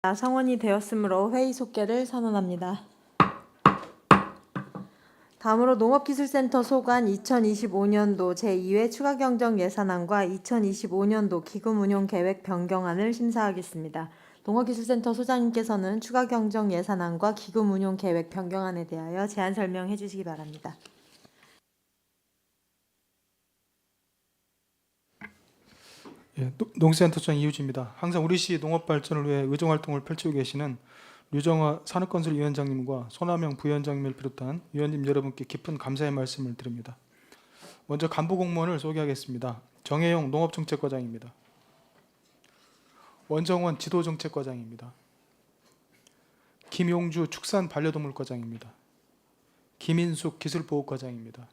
성원이 되었으므로 회의 속개를 선언합니다. 다음으로 농업기술센터 소관 2025년도 제2회 추가경정예산안과 2025년도 기금운용계획 변경안을 심사하겠습니다. 농업기술센터 소장님께서는 추가경정예산안과 기금운용계획 변경안에 대하여 제안 설명해 주시기 바랍니다. 예, 농수센터장 이유지입니다. 항상 우리시 농업 발전을 위해 의정활동을 펼치고 계시는 류정화 산업건설위원장님과 손하명 부위원장님을 비롯한 위원님 여러분께 깊은 감사의 말씀을 드립니다. 먼저 간부 공무원을 소개하겠습니다. 정혜용 농업정책과장입니다. 원정원 지도정책과장입니다. 김용주 축산반려동물과장입니다. 김인숙 기술보호과장입니다.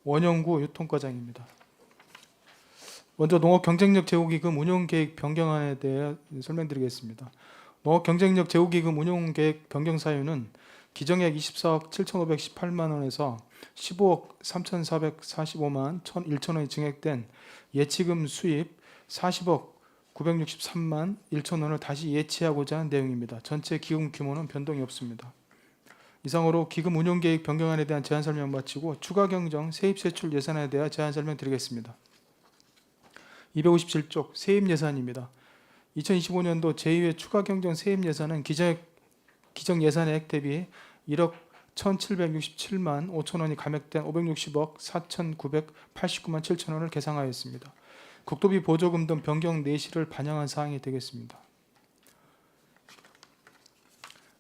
원영구 유통과장입니다. 먼저 농업경쟁력 제고기금 운용계획 변경안에 대해 설명드리겠습니다. 농업경쟁력 제고기금 운용계획 변경 사유는 기정액 24억 7,518만 원에서 15억 3,445만 1,001원이 증액된 예치금 수입 40억 963만 1천 원을 다시 예치하고자 한 내용입니다. 전체 기금 규모는 변동이 없습니다. 이상으로 기금 운용계획 변경안에 대한 제안 설명 마치고 추가경정 세입세출 예산에 대한 제안 설명 드리겠습니다. 257쪽 세입예산입니다. 2025년도 제2회 추가경정 세입예산은 기정예산액 대비 1억 1,767만 5천 원이 감액된 560억 4,989만 7천 원을 계상하였습니다. 국도비 보조금 등 변경 내실을 반영한 사항이 되겠습니다.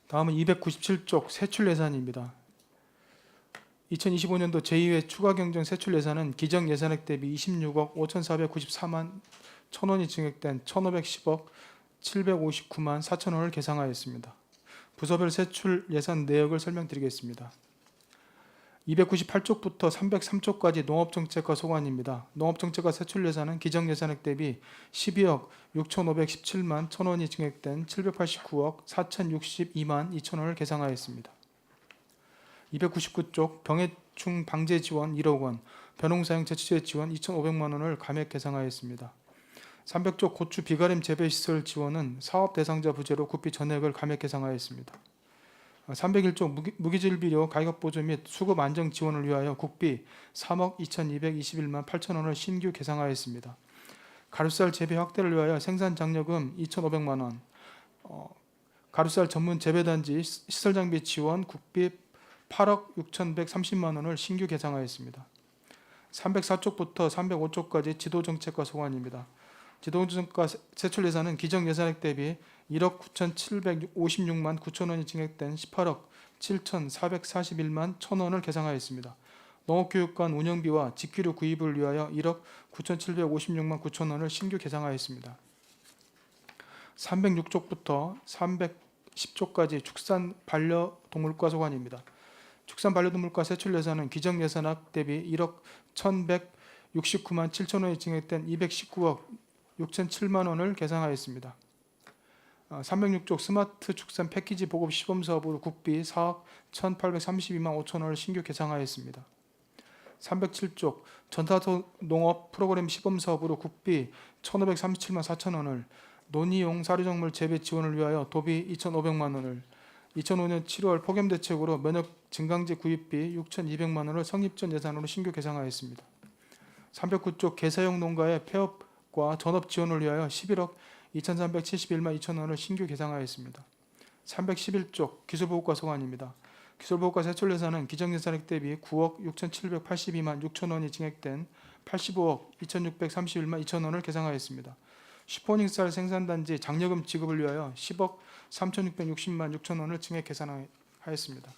다음은 297쪽 세출예산입니다. 2025년도 제2회 추가경정 세출예산은 기정예산액 대비 26억 5,494만 1,000원이 증액된 1,510억 759만 4천 원을 계상하였습니다. 부서별 세출 예산 내역을 설명드리겠습니다. 298쪽부터 303쪽까지 농업정책과 소관입니다. 농업정책과 세출 예산은 기정예산액 대비 12억 6,517만 1,000원이 증액된 789억 4,062만 2천 원을 계상하였습니다. 299쪽 병해충 방제 지원 1억 원, 벼농사용 재치재 지원 2,500만 원을 감액 계상하였습니다. 300쪽 고추 비가림 재배시설 지원은 사업 대상자 부재로 국비 전액을 감액 계상하였습니다. 301쪽 무기질비료 가격보조 및 수급 안정 지원을 위하여 국비 3억 2,221만 8천 원을 신규 계상하였습니다. 가루쌀 재배 확대를 위하여 생산 장려금 2,500만 원, 가루쌀 전문 재배단지 시설장비 지원 국비 8억 6,130만 원을 신규 계상하였습니다. 304쪽부터 305쪽까지 지도정책과 소관입니다. 지도정책과 세출 예산은 기정예산액 대비 1억 9,756만 9천 원이 증액된 18억 7,441만 1천 원을 계상하였습니다. 농업교육관 운영비와 직기류 구입을 위하여 1억 9,756만 9천 원을 신규 계상하였습니다. 306쪽부터 310쪽까지 축산반려동물과 소관입니다. 축산반려동물과 세출 예산은 기정예산액 대비 1억 1,169만 7천 원이 증액된 219억 6,007만 원을 계상하였습니다. 306쪽 스마트 축산 패키지 보급 시범 사업으로 국비 4억 1,832만 5천 원을 신규 계상하였습니다. 307쪽 전타농업 프로그램 시범 사업으로 국비 1,537만 4천 원을, 논이용 사료작물 재배 지원을 위하여 도비 2,500만 원을, 2005년 7월 폭염대책으로 면역 증강제 구입비 6,200만 원을 성립전 예산으로 신규 계상하였습니다. 309쪽 개사용 농가의 폐업과 전업 지원을 위하여 11억 2,371만 2천 원을 신규 계상하였습니다. 311쪽 기술보호과 소관입니다. 기술보호과 세출 예산은 기정예산액 대비 9억 6,782만 6천 원이 증액된 85억 2,631만 2천 원을 계상하였습니다. 슈퍼닝쌀 생산단지 장려금 지급을 위하여 10억 3,660만 6천 원을 증액 계산하였습니다.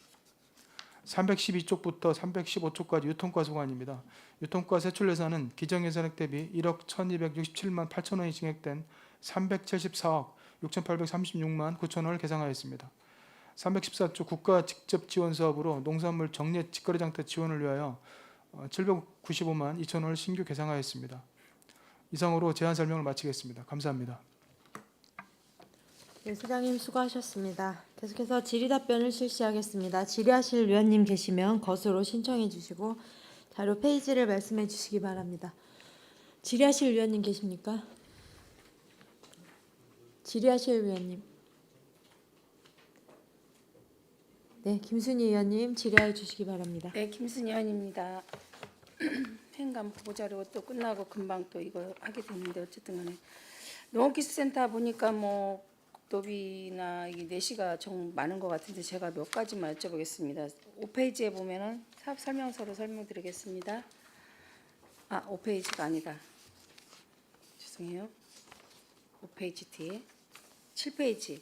312쪽부터 315쪽까지 유통과 소관입니다. 유통과 세출 예산은 기정예산액 대비 1억 1,267만 8천 원이 증액된 374억 6,836만 9천 원을 계상하였습니다. 314쪽 국가 직접 지원 사업으로 농산물 정례 직거래 장터 지원을 위하여 795만 2천 원을 신규 계상하였습니다. 이상으로 제안 설명을 마치겠습니다. 감사합니다. 네, 소장님 수고하셨습니다. 계속해서 질의답변을 실시하겠습니다. 질의하실 위원님 계시면 것으로 신청해 주시고 자료 페이지를 말씀해 주시기 바랍니다. 질의하실 위원님 계십니까? 질의하실 위원님. 네, 김순희 의원님 질의해 주시기 바랍니다. 네, 김순희 의원입니다. 행감 후보자료 또 끝나고 금방 또 이거 하게 됐는데 어쨌든 간에 농업기술센터 보니까 뭐 국도비나 이게 내시가 좀 많은 것 같은데 제가 몇 가지만 여쭤보겠습니다. 5페이지에 보면은 사업 설명서로 설명드리겠습니다. 5페이지가 아니다. 죄송해요. 5페이지 뒤에 7페이지.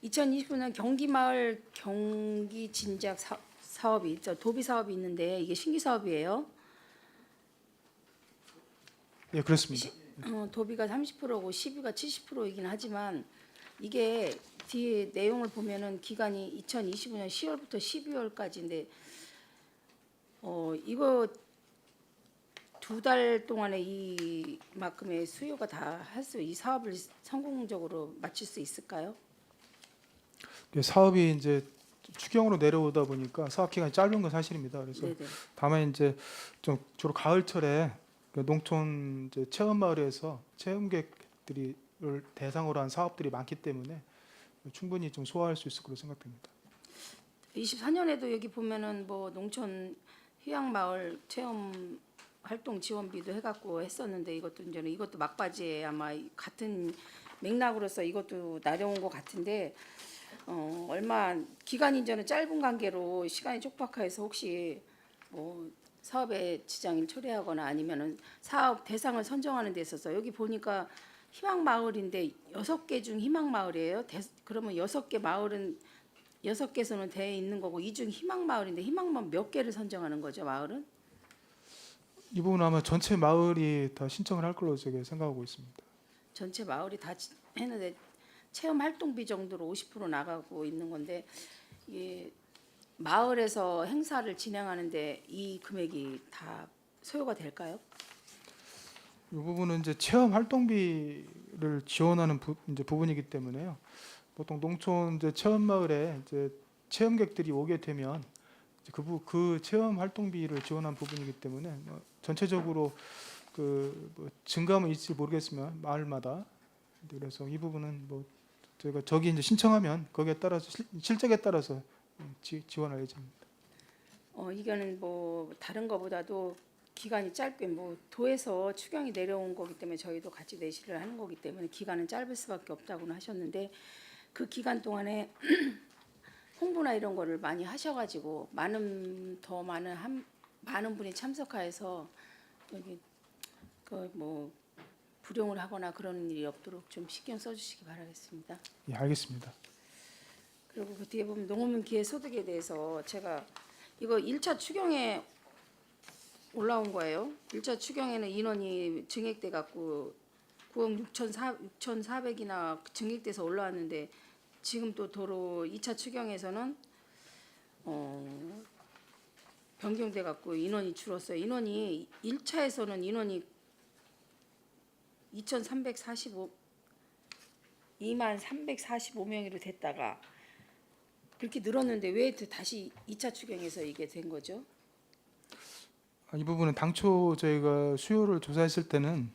2020년 경기마을 경기 진작 사업이 있죠. 도비 사업이 있는데 이게 신규 사업이에요. 예, 그렇습니다. 도비가 30%고 시비가 70%이긴 하지만 이게 뒤에 내용을 보면은 기간이 2025년 10월부터 12월까지인데 이거 2달 동안에 이만큼의 수요가 다 할 수 이 사업을 성공적으로 마칠 수 있을까요? 예, 사업이 이제 추경으로 내려오다 보니까 사업 기간이 짧은 건 사실입니다. 그래서 네네. 다만 이제 좀 주로 가을철에 그 농촌 이제 체험 마을에서 체험객들이 대상으로 한 사업들이 많기 때문에 충분히 좀 소화할 수 있을 거로 생각됩니다. 24년에도 여기 보면은 뭐 농촌 휴양마을 체험 활동 지원비도 해갖고 했었는데 이것도 막바지에 아마 같은 맥락으로서 이것도 나려온 것 같은데 얼마 기간이 이제는 짧은 관계로 시간이 촉박해서 혹시 뭐 사업에 지장을 초래하거나 아니면은 사업 대상을 선정하는 데 있어서 여기 보니까 희망마을인데 6개 중 희망마을이에요. 그러면 6개 마을은 6개소는 돼 있는 거고 이 중 희망마을인데 희망마을 몇 개를 선정하는 거죠, 마을은? 이 부분은 아마 전체 마을이 다 신청을 할 걸로 제가 생각하고 있습니다. 전체 마을이 다 했는데 체험 활동비 정도로 50% 나가고 있는 건데 이게 마을에서 행사를 진행하는데 이 금액이 다 소요가 될까요? 이 부분은 이제 체험 활동비를 지원하는 이제 부분이기 때문에요. 보통 농촌 이제 체험 마을에 이제 체험객들이 오게 되면 이제 그 체험 활동비를 지원한 부분이기 때문에 뭐 전체적으로 뭐 증가는 있을지 모르겠으면 마을마다 그래서 이 부분은 뭐 저희가 저기 이제 신청하면 거기에 따라서 실적에 따라서 지원할 예정입니다. 이거는 뭐 다른 거보다도 기간이 짧게 뭐 도에서 추경이 내려온 거기 때문에 저희도 같이 내시를 하는 거기 때문에 기간은 짧을 수밖에 없다고는 하셨는데 그 기간 동안에 홍보나 이런 거를 많이 하셔가지고 많은 분이 참석해서 여기 그 뭐 불용을 하거나 그런 일이 없도록 좀 신경 써주시기 바라겠습니다. 예, 알겠습니다. 그리고 그 뒤에 보면 농어민 기회소득에 대해서 제가 이거 1차 추경에 올라온 거예요. 1차 추경에는 인원이 증액돼 갖고 9억 6,400이나 증액돼서 올라왔는데 지금 또 도로 2차 추경에서는 변경돼 갖고 인원이 줄었어요. 인원이 1차에서는 인원이 2,345명으로 됐다가 그렇게 늘었는데 왜 다시 2차 추경에서 이게 된 거죠? 이 부분은 당초 저희가 수요를 조사했을 때는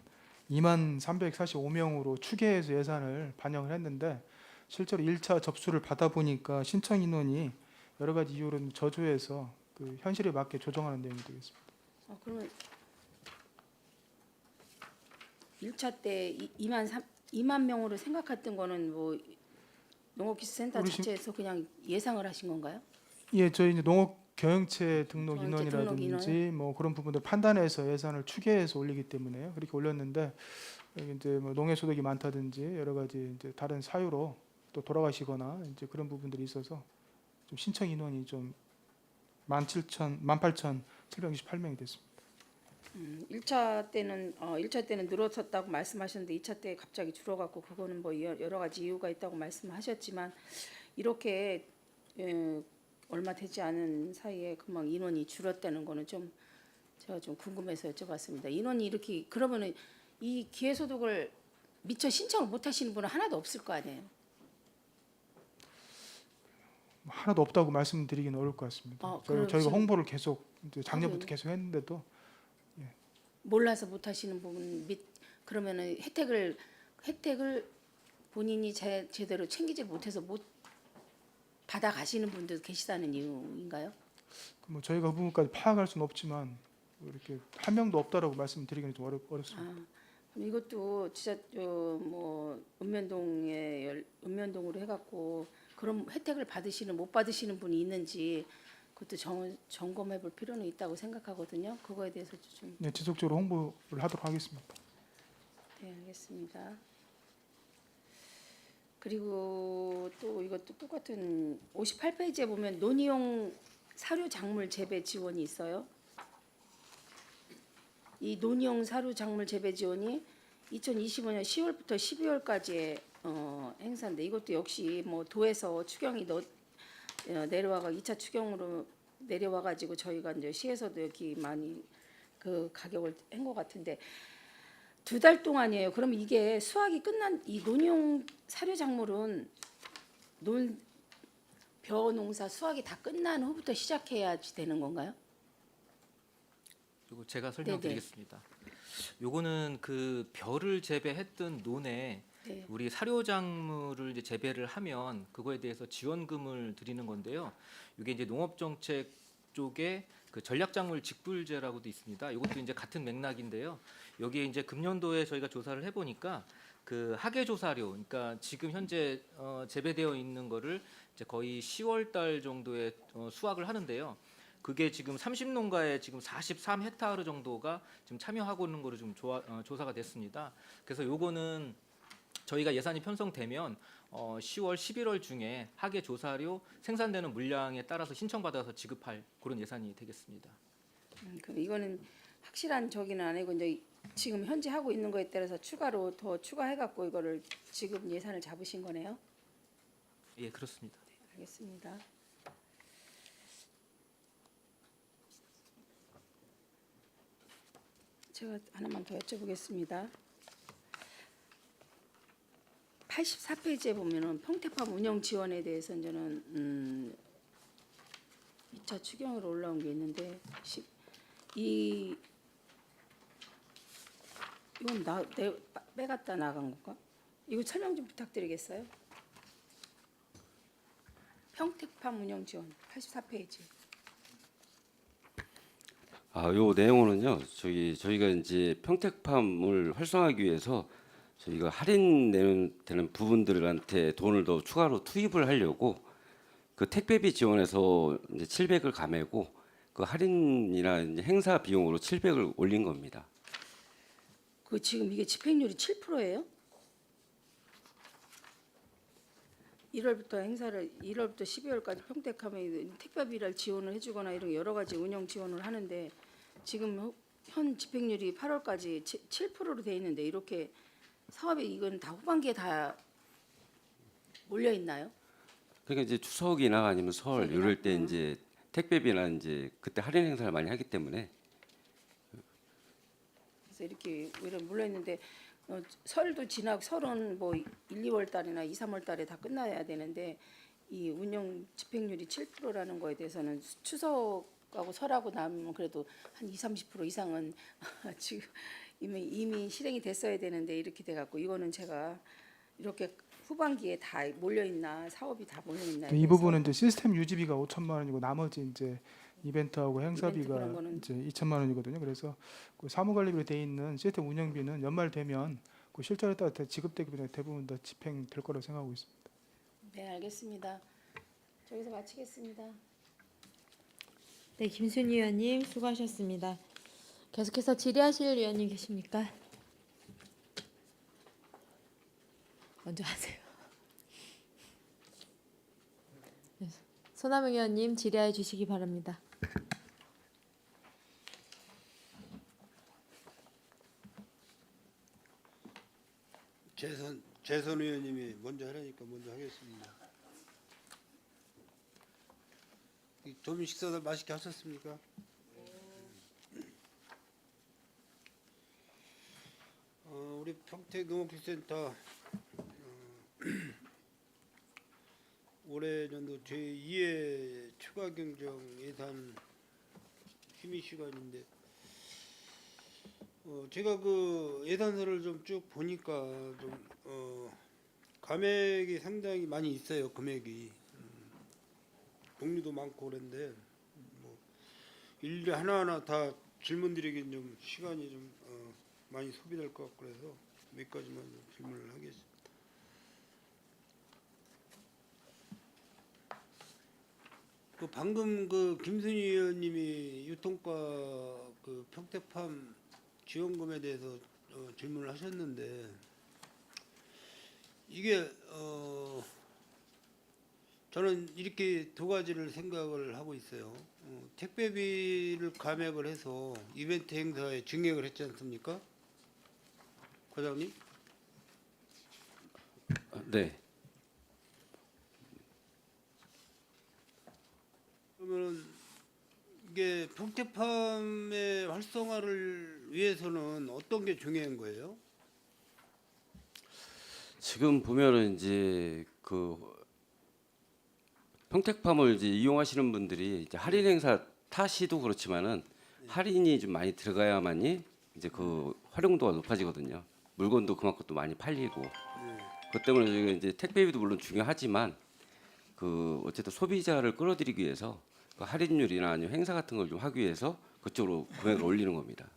2345명으로 추계해서 예산을 반영을 했는데 실제로 1차 접수를 받아보니까 신청 인원이 여러 가지 이유로 저조해서 그 현실에 맞게 조정하는 내용이 되겠습니다. 그러면 1차 때 2만 명으로 생각했던 거는 뭐 농업기술센터 우리 심- 자체에서 그냥 예상을 하신 건가요? 예, 저희 이제 농업 경영체 등록 경영체 등록 인원이라든지 뭐 그런 부분들 판단해서 예산을 추계해서 올리기 때문에요. 그렇게 올렸는데 여기 이제 뭐 농해소득이 많다든지 여러 가지 이제 다른 사유로 또 돌아가시거나 이제 그런 부분들이 있어서 좀 신청 인원이 좀 18,728명이 됐습니다. 1차 때는 1차 때는 늘어섰다고 말씀하셨는데 2차 때 갑자기 줄어갖고 그거는 뭐 여러 가지 이유가 있다고 말씀하셨지만 이렇게 얼마 되지 않은 사이에 금방 인원이 줄었다는 거는 좀 제가 좀 궁금해서 여쭤봤습니다. 인원이 이렇게 그러면은 이 기회소득을 미처 신청을 못 하시는 분은 하나도 없을 거 아니에요. 하나도 없다고 말씀드리기는 어려울 것 같습니다. 그럼 저희가 지금 홍보를 계속 이제 작년부터 하고 계속 했는데도 몰라서 못 하시는 부분 그러면은 혜택을 본인이 제대로 챙기지 못해서 못 받아 가시는 분들 계시다는 이유인가요? 뭐 저희가 그 부분까지 파악할 수는 없지만 뭐 이렇게 한 명도 없다라고 말씀드리기는 좀 어렵습니다. 아, 그럼 이것도 진짜 뭐 읍면동으로 해갖고 그런 혜택을 받으시는 못 받으시는 분이 있는지 그것도 점검해볼 필요는 있다고 생각하거든요. 그거에 대해서 좀 네, 지속적으로 홍보를 하도록 하겠습니다. 네, 알겠습니다. 그리고 또 이것도 똑같은 58페이지에 보면 논의용 사료 작물 재배 지원이 있어요. 이 논의용 사료 작물 재배 지원이 2025년 10월부터 12월까지의 행사인데 이것도 역시 뭐 도에서 추경이 내려와가 2차 추경으로 내려와 가지고 저희가 이제 시에서도 여기 많이 그 가격을 한 것 같은데 2달 동안이에요. 그럼 이게 수확이 끝난 이 논용 사료 작물은 벼 농사 수확이 다 끝난 후부터 시작해야지 되는 건가요? 그리고 제가 설명드리겠습니다. 요거는 그 벼를 재배했던 논에 네. 우리 사료작물을 이제 재배를 하면 그거에 대해서 지원금을 드리는 건데요. 이게 이제 농업정책 쪽에 그 전략작물 직불제라고도 있습니다. 이것도 이제 같은 맥락인데요. 여기에 이제 금년도에 저희가 조사를 해보니까 그 하계조사료, 그러니까 지금 현재 재배되어 있는 거를 이제 거의 10월 달 정도에 수확을 하는데요. 그게 지금 30농가에 지금 43헥타르 정도가 지금 참여하고 있는 거로 좀 조사가 됐습니다. 그래서 요거는 저희가 예산이 편성되면 10월, 11월 중에 하계 조사료 생산되는 물량에 따라서 신청받아서 지급할 그런 예산이 되겠습니다. 그럼 이거는 확실한 저기는 아니고 이제 지금 현재 하고 있는 거에 따라서 추가로 더 추가해갖고 이거를 지금 예산을 잡으신 거네요. 예, 그렇습니다. 알겠습니다. 제가 하나만 더 여쭤보겠습니다. 84페이지에 보면은 평택팜 운영 지원에 대해서 이제는 2차 추경으로 올라온 게 있는데 이건 빼갔다 나간 건가? 이거 설명 좀 부탁드리겠어요? 평택팜 운영 지원 84페이지. 요 내용은요. 저희가 이제 평택팜을 활성화하기 위해서 저희가 할인되는 부분들한테 돈을 더 추가로 투입을 하려고 그 택배비 지원에서 이제 700을 감해고 그 할인이나 이제 행사 비용으로 700을 올린 겁니다. 그 지금 이게 집행률이 7%예요? 1월부터 12월까지 평택하면 택배비를 지원을 해주거나 이런 여러 가지 운영 지원을 하는데 지금 현 집행률이 8월까지 7%로 돼 있는데 이렇게 사업이 이건 다 후반기에 다 몰려 있나요? 그러니까 이제 추석이나 아니면 설 추석이나? 이럴 때 이제 택배비나 이제 그때 할인 행사를 많이 하기 때문에 그래서 이렇게 이런 몰려 있는데 설도 지나고 설은 뭐 1, 2월 달이나 2, 3월 달에 다 끝나야 되는데 이 운영 집행률이 7%라는 거에 대해서는 추석하고 설하고 나면 그래도 한 2, 30% 이상은 지금 이미 실행이 됐어야 되는데 이렇게 돼 갖고 이거는 제가 이렇게 후반기에 다 몰려 있나 사업이 다 몰려 있나 이 부분은 이제 시스템 유지비가 5천만 원이고 나머지 이제 이벤트하고 행사비가 그런 거는 이제 2천만 원이거든요. 그래서 그 사무관리비로 돼 있는 시스템 운영비는 연말 되면 그 실적에 따라 지급되기 때문에 대부분 다 집행될 거라고 생각하고 있습니다. 네, 알겠습니다. 저기서 마치겠습니다. 네, 김순희 의원님 수고하셨습니다. 계속해서 질의하실 의원님 계십니까? 먼저 하세요. 네, 손남영 의원님 질의해 주시기 바랍니다. 재선 의원님이 먼저 하라니까 먼저 하겠습니다. 점심 식사들 맛있게 하셨습니까? 우리 평택농업기술센터 올해 연도 제2회 추가 경정 예산 심의 시간인데 제가 그 예산서를 좀 쭉 보니까 좀 감액이 상당히 많이 있어요. 금액이 종류도 많고 그런데 뭐 일일이 하나하나 다 질문드리긴 좀 시간이 좀 많이 소비될 것 같고 그래서 몇 가지만 좀 질문을 하겠습니다. 그 방금 그 김순희 의원님이 유통가 그 평택팜 지원금에 대해서 질문을 하셨는데 이게 저는 이렇게 두 가지를 생각을 하고 있어요. 택배비를 감액을 해서 이벤트 행사에 증액을 했지 않습니까, 과장님? 네. 그러면 이게 평택팜의 활성화를 위해서는 어떤 게 중요한 거예요? 지금 보면은 이제 그 평택팜을 이제 이용하시는 분들이 이제 할인 행사 타시도 그렇지만은 할인이 좀 많이 들어가야만이 이제 그 활용도가 높아지거든요. 물건도 그만큼 또 많이 팔리고. 그것 때문에 저희가 이제 택배비도 물론 중요하지만 그 어쨌든 소비자를 끌어들이기 위해서 그 할인율이나 아니면 행사 같은 걸 좀 하기 위해서 그쪽으로 금액을 올리는 겁니다.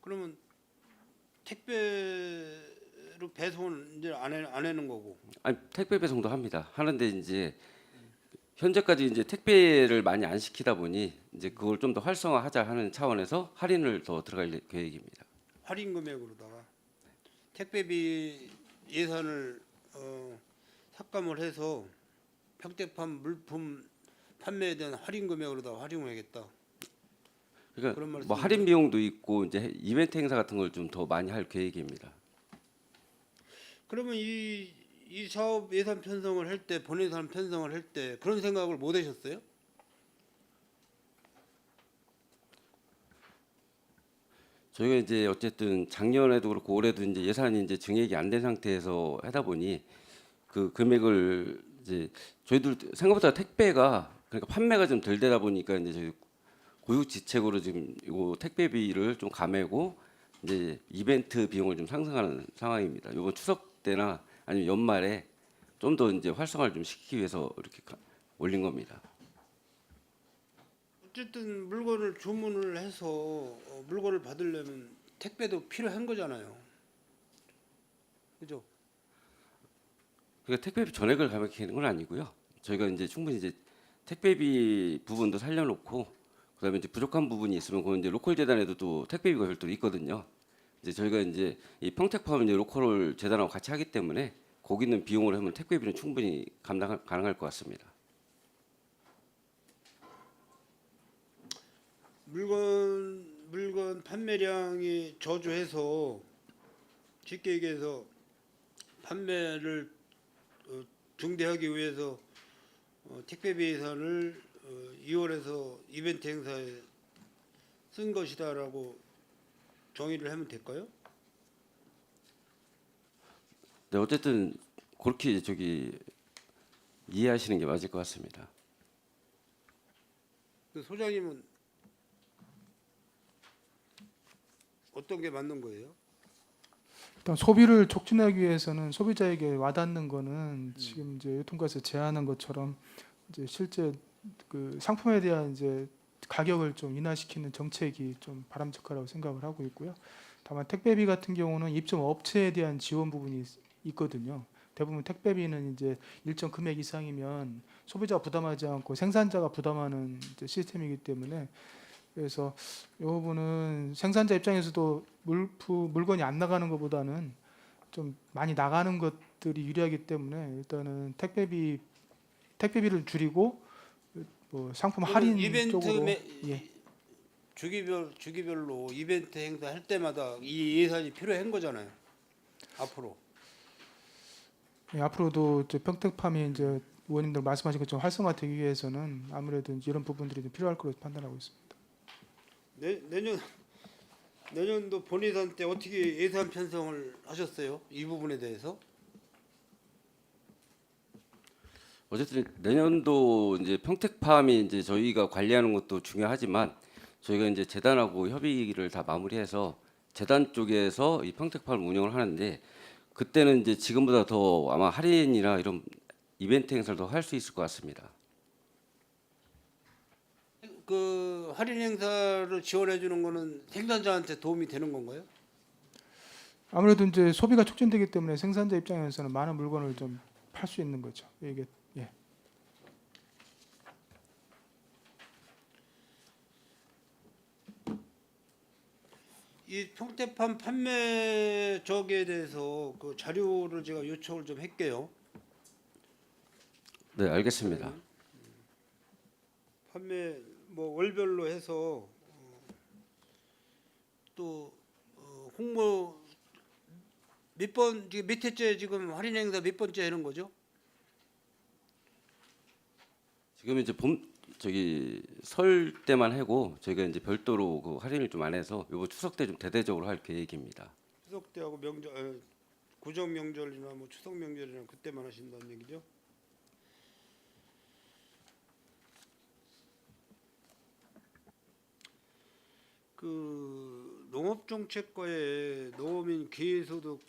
그러면 택배로 배송은 이제 안 하는 거고. 아니 택배 배송도 합니다. 하는데 이제 현재까지 이제 택배를 많이 안 시키다 보니 이제 그걸 좀 더 활성화하자 하는 차원에서 할인을 더 들어갈 계획입니다. 할인 금액으로다가 택배비 예산을 삭감을 해서 평택팜 물품 판매에 대한 할인 금액으로다 활용하겠다. 그런 그러니까 말씀이죠? 뭐 할인 비용도 있고 이제 이벤트 행사 같은 걸 좀 더 많이 할 계획입니다. 그러면 이 사업 예산 편성을 할 때, 본 예산 편성을 할 때 그런 생각을 못 하셨어요? 저희가 이제 어쨌든 작년에도 그렇고 올해도 이제 예산이 이제 증액이 안 된 상태에서 하다 보니 그 금액을 이제 저희들 생각보다 택배가 그러니까 판매가 좀 덜 되다 보니까 이제 저희 고육지책으로 지금 요 택배비를 좀 감해고 이제 이벤트 비용을 좀 상승하는 상황입니다. 이번 추석 때나 아니면 연말에 좀 더 이제 활성화를 좀 시키기 위해서 이렇게 올린 겁니다. 어쨌든 물건을 주문을 해서 물건을 받으려면 택배도 필요한 거잖아요. 그죠? 그러니까 택배비 전액을 감액하는 건 아니고요. 저희가 이제 충분히 이제 택배비 부분도 살려놓고 그다음에 이제 부족한 부분이 있으면 그건 이제 로컬 재단에도 또 택배비가 별도로 있거든요. 이제 저희가 이제 이 평택팜 이제 로컬 재단하고 같이 하기 때문에 거기 있는 비용을 하면 택배비는 충분히 감당 가능할 것 같습니다. 물건 판매량이 저조해서 쉽게 얘기해서 판매를 증대하기 위해서 택배비 예산을 2월에서 이벤트 행사에 쓴 것이다라고 정의를 하면 될까요? 네, 어쨌든 그렇게 저기 이해하시는 게 맞을 것 같습니다. 그 소장님은 어떤 게 맞는 거예요? 일단 소비를 촉진하기 위해서는 소비자에게 와닿는 거는 지금 이제 유통가에서 제안한 것처럼 이제 실제 그 상품에 대한 이제 가격을 좀 인하시키는 정책이 좀 바람직하다고 생각을 하고 있고요. 다만 택배비 같은 경우는 입점 업체에 대한 지원 부분이 있거든요. 대부분 택배비는 이제 일정 금액 이상이면 소비자가 부담하지 않고 생산자가 부담하는 이제 시스템이기 때문에 그래서 이 부분은 생산자 입장에서도 물건이 안 나가는 것보다는 좀 많이 나가는 것들이 유리하기 때문에 일단은 택배비를 줄이고 뭐 상품 할인 이벤트 쪽으로 예. 주기별로 이벤트 행사 할 때마다 이 예산이 필요한 거잖아요. 앞으로. 예, 앞으로도 이제 평택팜이 이제 의원님들 말씀하신 것처럼 활성화되기 위해서는 아무래도 이제 이런 부분들이 좀 필요할 거로 판단하고 있습니다. 내년도 본예산 때 어떻게 예산 편성을 하셨어요? 이 부분에 대해서? 어쨌든 내년도 이제 평택팜이 이제 저희가 관리하는 것도 중요하지만 저희가 이제 재단하고 협의를 다 마무리해서 재단 쪽에서 이 평택팜을 운영을 하는데 그때는 이제 지금보다 더 아마 할인이나 이런 이벤트 행사를 더 할 수 있을 것 같습니다. 그 할인 행사를 지원해 주는 거는 생산자한테 도움이 되는 건가요? 아무래도 이제 소비가 촉진되기 때문에 생산자 입장에서는 많은 물건을 좀 팔 수 있는 거죠. 이게 예. 이 평택팜 판매 적에 대해서 그 자료를 제가 요청을 좀 할게요. 네, 알겠습니다. 판매 뭐 월별로 해서 또 홍보 몇 번 지금 몇 회째 지금 할인 행사 몇 번째 하는 거죠? 지금 이제 설 때만 하고 저희가 이제 별도로 그 할인을 좀 안 해서 이번 추석 때 좀 대대적으로 할 계획입니다. 추석 때하고 명절 구정 명절이나 뭐 추석 명절이나 그때만 하신다는 얘기죠? 그 농업정책과의 농어민 기회소득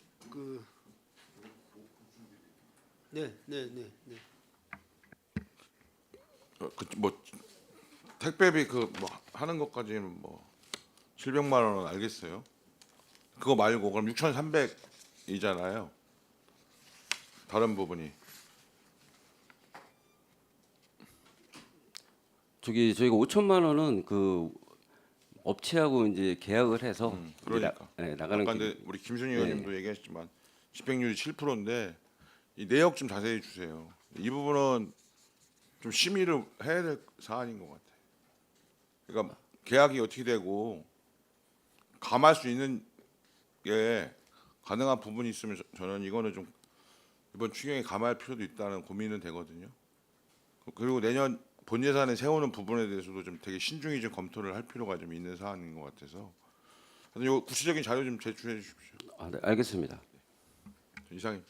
네. 뭐 택배비 그 뭐 하는 것까지는 뭐 700만 원은 알겠어요. 그거 말고 그럼 6,300이잖아요. 다른 부분이 저희가 5천만 원은 그 업체하고 이제 계약을 해서 그러니까. 나가는 아까 길- 근데 우리 김순희 의원님도 얘기하셨지만 집행률이 7%인데 이 내역 좀 자세히 주세요. 이 부분은 좀 심의를 해야 될 사안인 것 같아요. 그러니까 계약이 어떻게 되고 감할 수 있는 게 가능한 부분이 있으면 저는 이거는 좀 이번 추경에 감할 필요도 있다는 고민은 되거든요. 그리고 내년 본 예산에 세우는 부분에 대해서도 좀 되게 신중히 좀 검토를 할 필요가 좀 있는 사안인 것 같아서 하여튼 요 구체적인 자료 좀 제출해 주십시오. 아, 네, 알겠습니다. 이상입니다.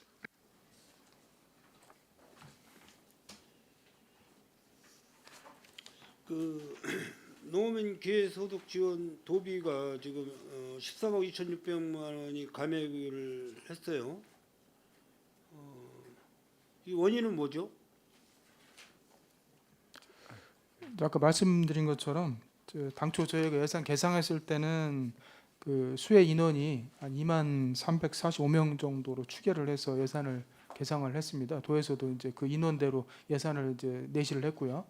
그 농어민 기회소득 지원 도비가 지금 13억 2,600만 원이 감액을 했어요. 이 원인은 뭐죠? 아까 말씀드린 것처럼 당초 저희가 예산 계상했을 때는 그 수혜 인원이 한 2345명 정도로 추계를 해서 예산을 계상을 했습니다. 도에서도 이제 그 인원대로 예산을 이제 내시를 했고요.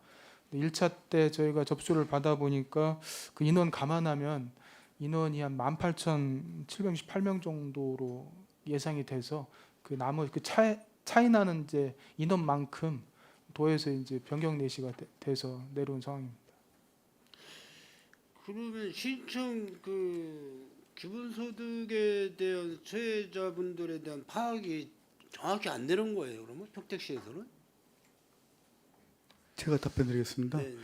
1차 때 저희가 접수를 받아 보니까 그 인원 감안하면 인원이 한 18,768명 정도로 예상이 돼서 그 나머지 그 차이 나는 이제 인원만큼 도에서 이제 변경 내시가 돼서 내려온 상황입니다. 그러면 신청 그 기본소득에 대한 수혜자분들에 대한 파악이 정확히 안 되는 거예요. 그러면 평택시에서는? 제가 답변드리겠습니다. 네.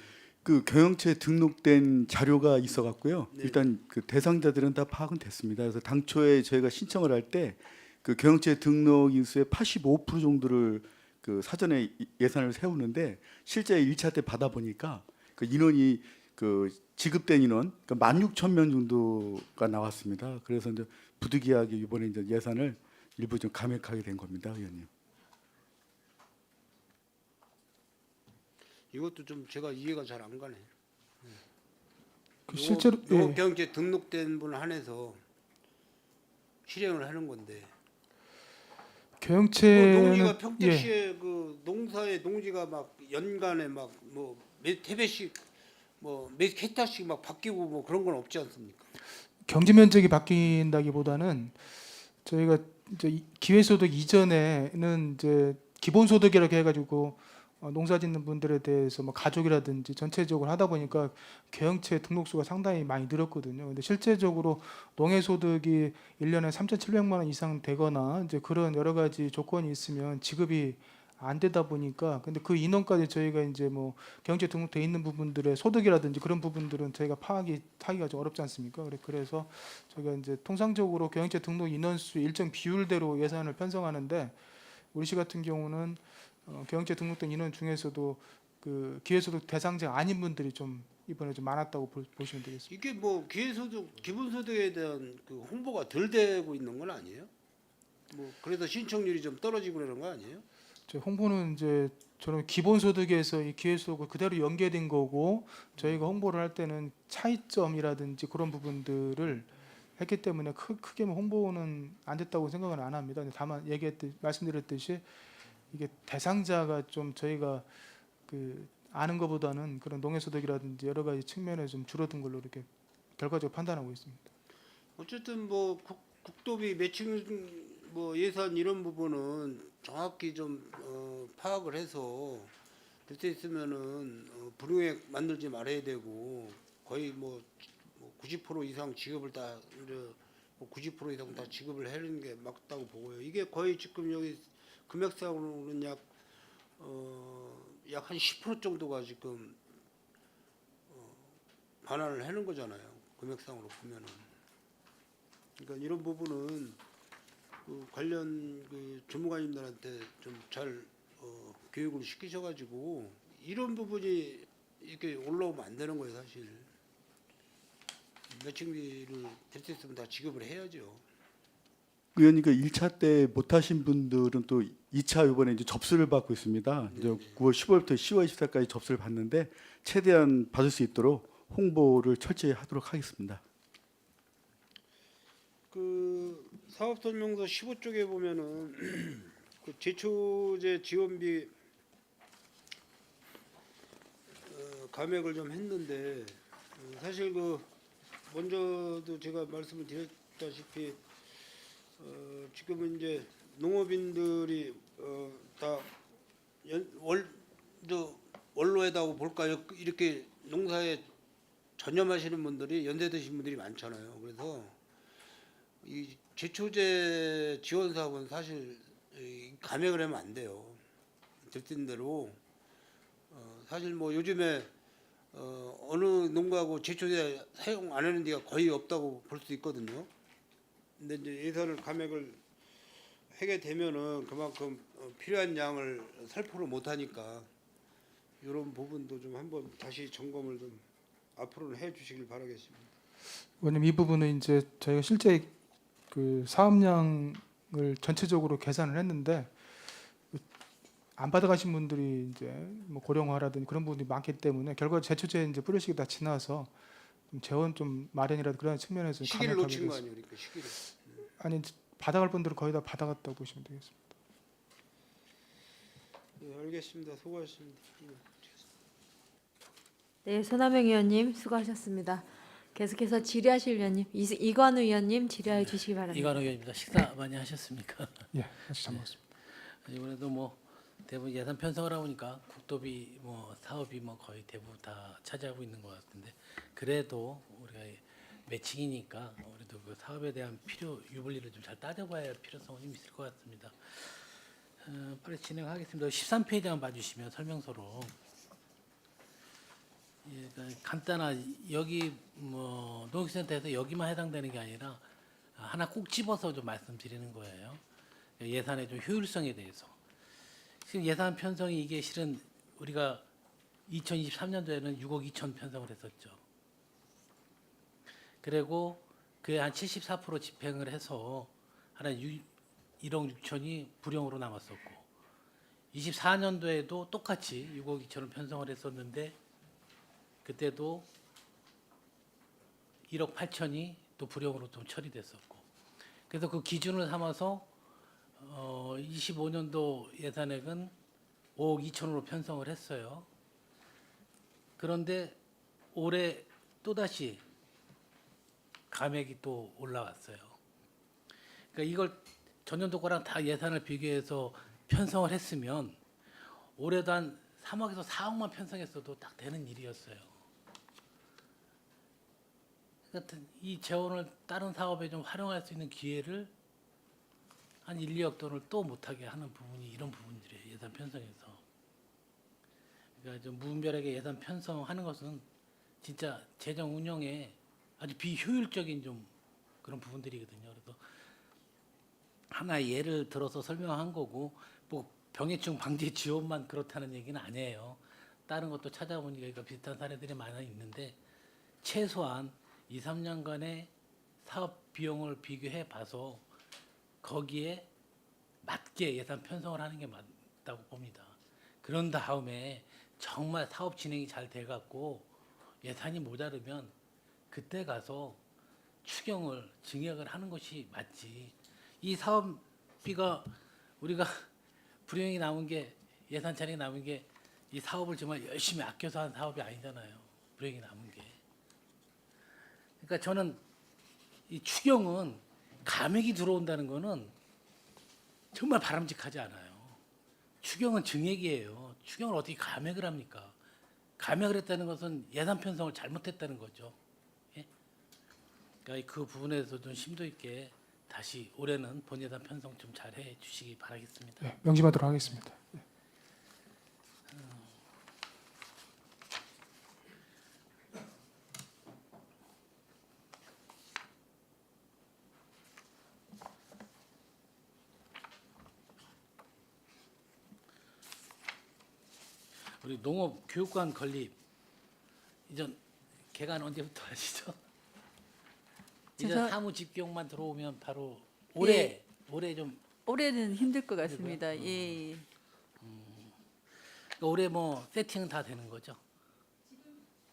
그 경영처에 등록된 자료가 있어 갖고요. 네. 일단 그 대상자들은 다 파악은 됐습니다. 그래서 당초에 저희가 신청을 할 때 그 경영처에 등록 인수의 85% 정도를 그 사전에 예산을 세우는데 실제 1차 때 받아 보니까 그 인원이 그 지급된 인원 그러니까 16,000명 정도가 나왔습니다. 그래서 이제 부득이하게 이번에 이제 예산을 일부 좀 감액하게 된 겁니다, 의원님. 이것도 좀 제가 이해가 잘 안 가네. 그 실제로 농업경제 등록된 분 한해서 실행을 하는 건데 경영체는 농지가 평택시에 그 농사의 농지가 막 연간에 막 뭐 몇 해배씩 뭐 몇 헥타씩 막 바뀌고 뭐 그런 건 없지 않습니까? 경제 면적이 바뀐다기보다는 저희가 이제 기회소득 이전에는 이제 기본소득이라고 해가지고 농사짓는 분들에 대해서 뭐 가족이라든지 전체적으로 하다 보니까 경영체 등록수가 상당히 많이 늘었거든요. 근데 실제적으로 농해소득이 1년에 3,700만 원 이상 되거나 이제 그런 여러 가지 조건이 있으면 지급이 안 되다 보니까 근데 그 인원까지 저희가 이제 뭐 경영체 등록돼 있는 부분들의 소득이라든지 그런 부분들은 저희가 하기가 좀 어렵지 않습니까? 그래서 저희가 이제 통상적으로 경영체 등록 인원수 일정 비율대로 예산을 편성하는데 우리 시 같은 경우는 경영체 등록된 인원 중에서도 그 기회소득 대상자 아닌 분들이 좀 이번에 좀 많았다고 보시면 되겠습니다. 이게 뭐 기회소득 기본소득에 대한 그 홍보가 덜 되고 있는 건 아니에요? 뭐 그래서 신청률이 좀 떨어지고 그러는 거 아니에요? 저 홍보는 이제 저는 기본소득에서 이 기회소득을 그대로 연계된 거고 저희가 홍보를 할 때는 차이점이라든지 그런 부분들을 했기 때문에 크게 뭐 홍보는 안 됐다고 생각은 안 합니다. 근데 다만 말씀드렸듯이 이게 대상자가 좀 저희가 그 아는 것보다는 그런 농해소득이라든지 여러 가지 측면에 좀 줄어든 걸로 이렇게 결과적으로 판단하고 있습니다. 어쨌든 뭐 국도비 매칭 뭐 예산 이런 부분은 정확히 좀 파악을 해서 될 수 있으면은 불용액 만들지 말아야 되고 거의 뭐 90% 이상 지급을 다 90% 이상 다 지급을 하는 게 맞다고 보고요. 이게 거의 지금 여기 금액상으로는 약 한 10% 정도가 지금 반환을 하는 거잖아요. 금액상으로 보면은. 그러니까 이런 부분은 그 관련 그 전문가님들한테 좀 잘 교육을 시키셔가지고 이런 부분이 이렇게 올라오면 안 되는 거예요, 사실. 매칭비를 될 수 있으면 다 지급을 해야죠. 의원님 그 1차 때 못하신 분들은 또 2차 이번에 이제 접수를 받고 있습니다. 이제 9월 10월부터 10월 24일까지 접수를 받는데 최대한 받을 수 있도록 홍보를 철저히 하도록 하겠습니다. 그 사업설명서 15쪽에 보면은 그 제초제 지원비 감액을 좀 했는데 사실 그 먼저도 제가 말씀을 드렸다시피 지금은 이제 농업인들이 다 원로에다고 볼까요? 이렇게 농사에 전념하시는 분들이 연세드신 분들이 많잖아요. 그래서 이 제초제 지원 사업은 사실 감액을 하면 안 돼요. 들뜬 대로 사실 뭐 요즘에 어느 농가하고 제초제 사용 안 하는 데가 거의 없다고 볼 수 있거든요. 근데 이제 예산을 감액을 하게 되면은 그만큼 필요한 양을 살포를 못 하니까 이런 부분도 좀 한번 다시 점검을 좀 앞으로는 해 주시길 바라겠습니다. 왜냐면 이 부분은 이제 저희가 실제 그 사업량을 전체적으로 계산을 했는데 안 받아가신 분들이 이제 뭐 고령화라든지 그런 부분이 많기 때문에 결과 제초제 이제 뿌릴 시기 다 지나서 좀 재원 좀 마련이라도 그런 측면에서 시기를 감액하게 놓친 거 됐습니다. 아니에요, 그러니까 시기를. 아니 받아갈 분들은 거의 다 받아갔다고 보시면 되겠습니다. 네, 알겠습니다. 수고하셨습니다. 네, 손하명 의원님 수고하셨습니다. 계속해서 질의하실 의원님 이관우 의원님 질의해 주시기 바랍니다. 이관우 의원입니다. 식사 많이 하셨습니까? 예, 같이 잘 먹었습니다. 이번에도 뭐 대부분 예산 편성을 하보니까 국도비 뭐 사업이 뭐 거의 대부분 다 차지하고 있는 것 같은데 그래도 우리가 매칭이니까 우리도 그 사업에 대한 필요 유불리를 좀 잘 따져봐야 할 필요성은 좀 있을 것 같습니다. 빨리 진행하겠습니다. 13페이지 한번 봐주시면 설명서로 예, 그러니까 간단한 여기 뭐 농업센터에서 여기만 해당되는 게 아니라 하나 꼭 집어서 좀 말씀드리는 거예요. 예산의 좀 효율성에 대해서. 지금 예산 편성이 이게 실은 우리가 2023년도에는 6억 2천 편성을 했었죠. 그리고 그에 한 74% 집행을 해서 한 1억 6천이 불용으로 남았었고 24년도에도 똑같이 6억 2천을 편성을 했었는데 그때도 1억 8천이 또 불용으로 좀 처리됐었고 그래서 그 기준을 삼아서 25년도 예산액은 5억 2천으로 편성을 했어요. 그런데 올해 또다시 감액이 또 올라왔어요. 그러니까 이걸 전년도 거랑 다 예산을 비교해서 편성을 했으면 올해도 한 3억에서 4억만 편성했어도 딱 되는 일이었어요. 같은 이 재원을 다른 사업에 좀 활용할 수 있는 기회를 한 1, 2억 돈을 또 못하게 하는 부분이 이런 부분들이에요. 예산 편성에서. 그러니까 좀 무분별하게 예산 편성하는 것은 진짜 재정 운영에 아주 비효율적인 좀 그런 부분들이거든요. 그래서 하나 예를 들어서 설명한 거고 뭐 병해충 방지 지원만 그렇다는 얘기는 아니에요. 다른 것도 찾아보니까 비슷한 사례들이 많이 있는데 최소한 2, 3년간의 사업 비용을 비교해 봐서 거기에 맞게 예산 편성을 하는 게 맞다고 봅니다. 그런 다음에 정말 사업 진행이 잘 돼갖고 예산이 모자르면 그때 가서 추경을 증액을 하는 것이 맞지. 이 사업비가 우리가 불용이 남은 게 예산 차익이 남은 게 이 사업을 정말 열심히 아껴서 한 사업이 아니잖아요. 불용이 남은 게. 그러니까 저는 이 추경은 감액이 들어온다는 거는 정말 바람직하지 않아요. 추경은 증액이에요. 추경을 어떻게 감액을 합니까? 감액을 했다는 것은 예산 편성을 잘못했다는 거죠. 예? 그러니까 그 부분에서 좀 심도 있게 다시 올해는 본예산 편성 좀 잘해 주시기 바라겠습니다. 예, 명심하도록 하겠습니다. 예. 우리 농업 교육관 건립 이전 개관 언제부터 하시죠? 이전 사무 집경만 들어오면 바로 올해 좀 올해는 힘들 것 같습니다. 예. 그러니까 올해 뭐 세팅은 다 되는 거죠?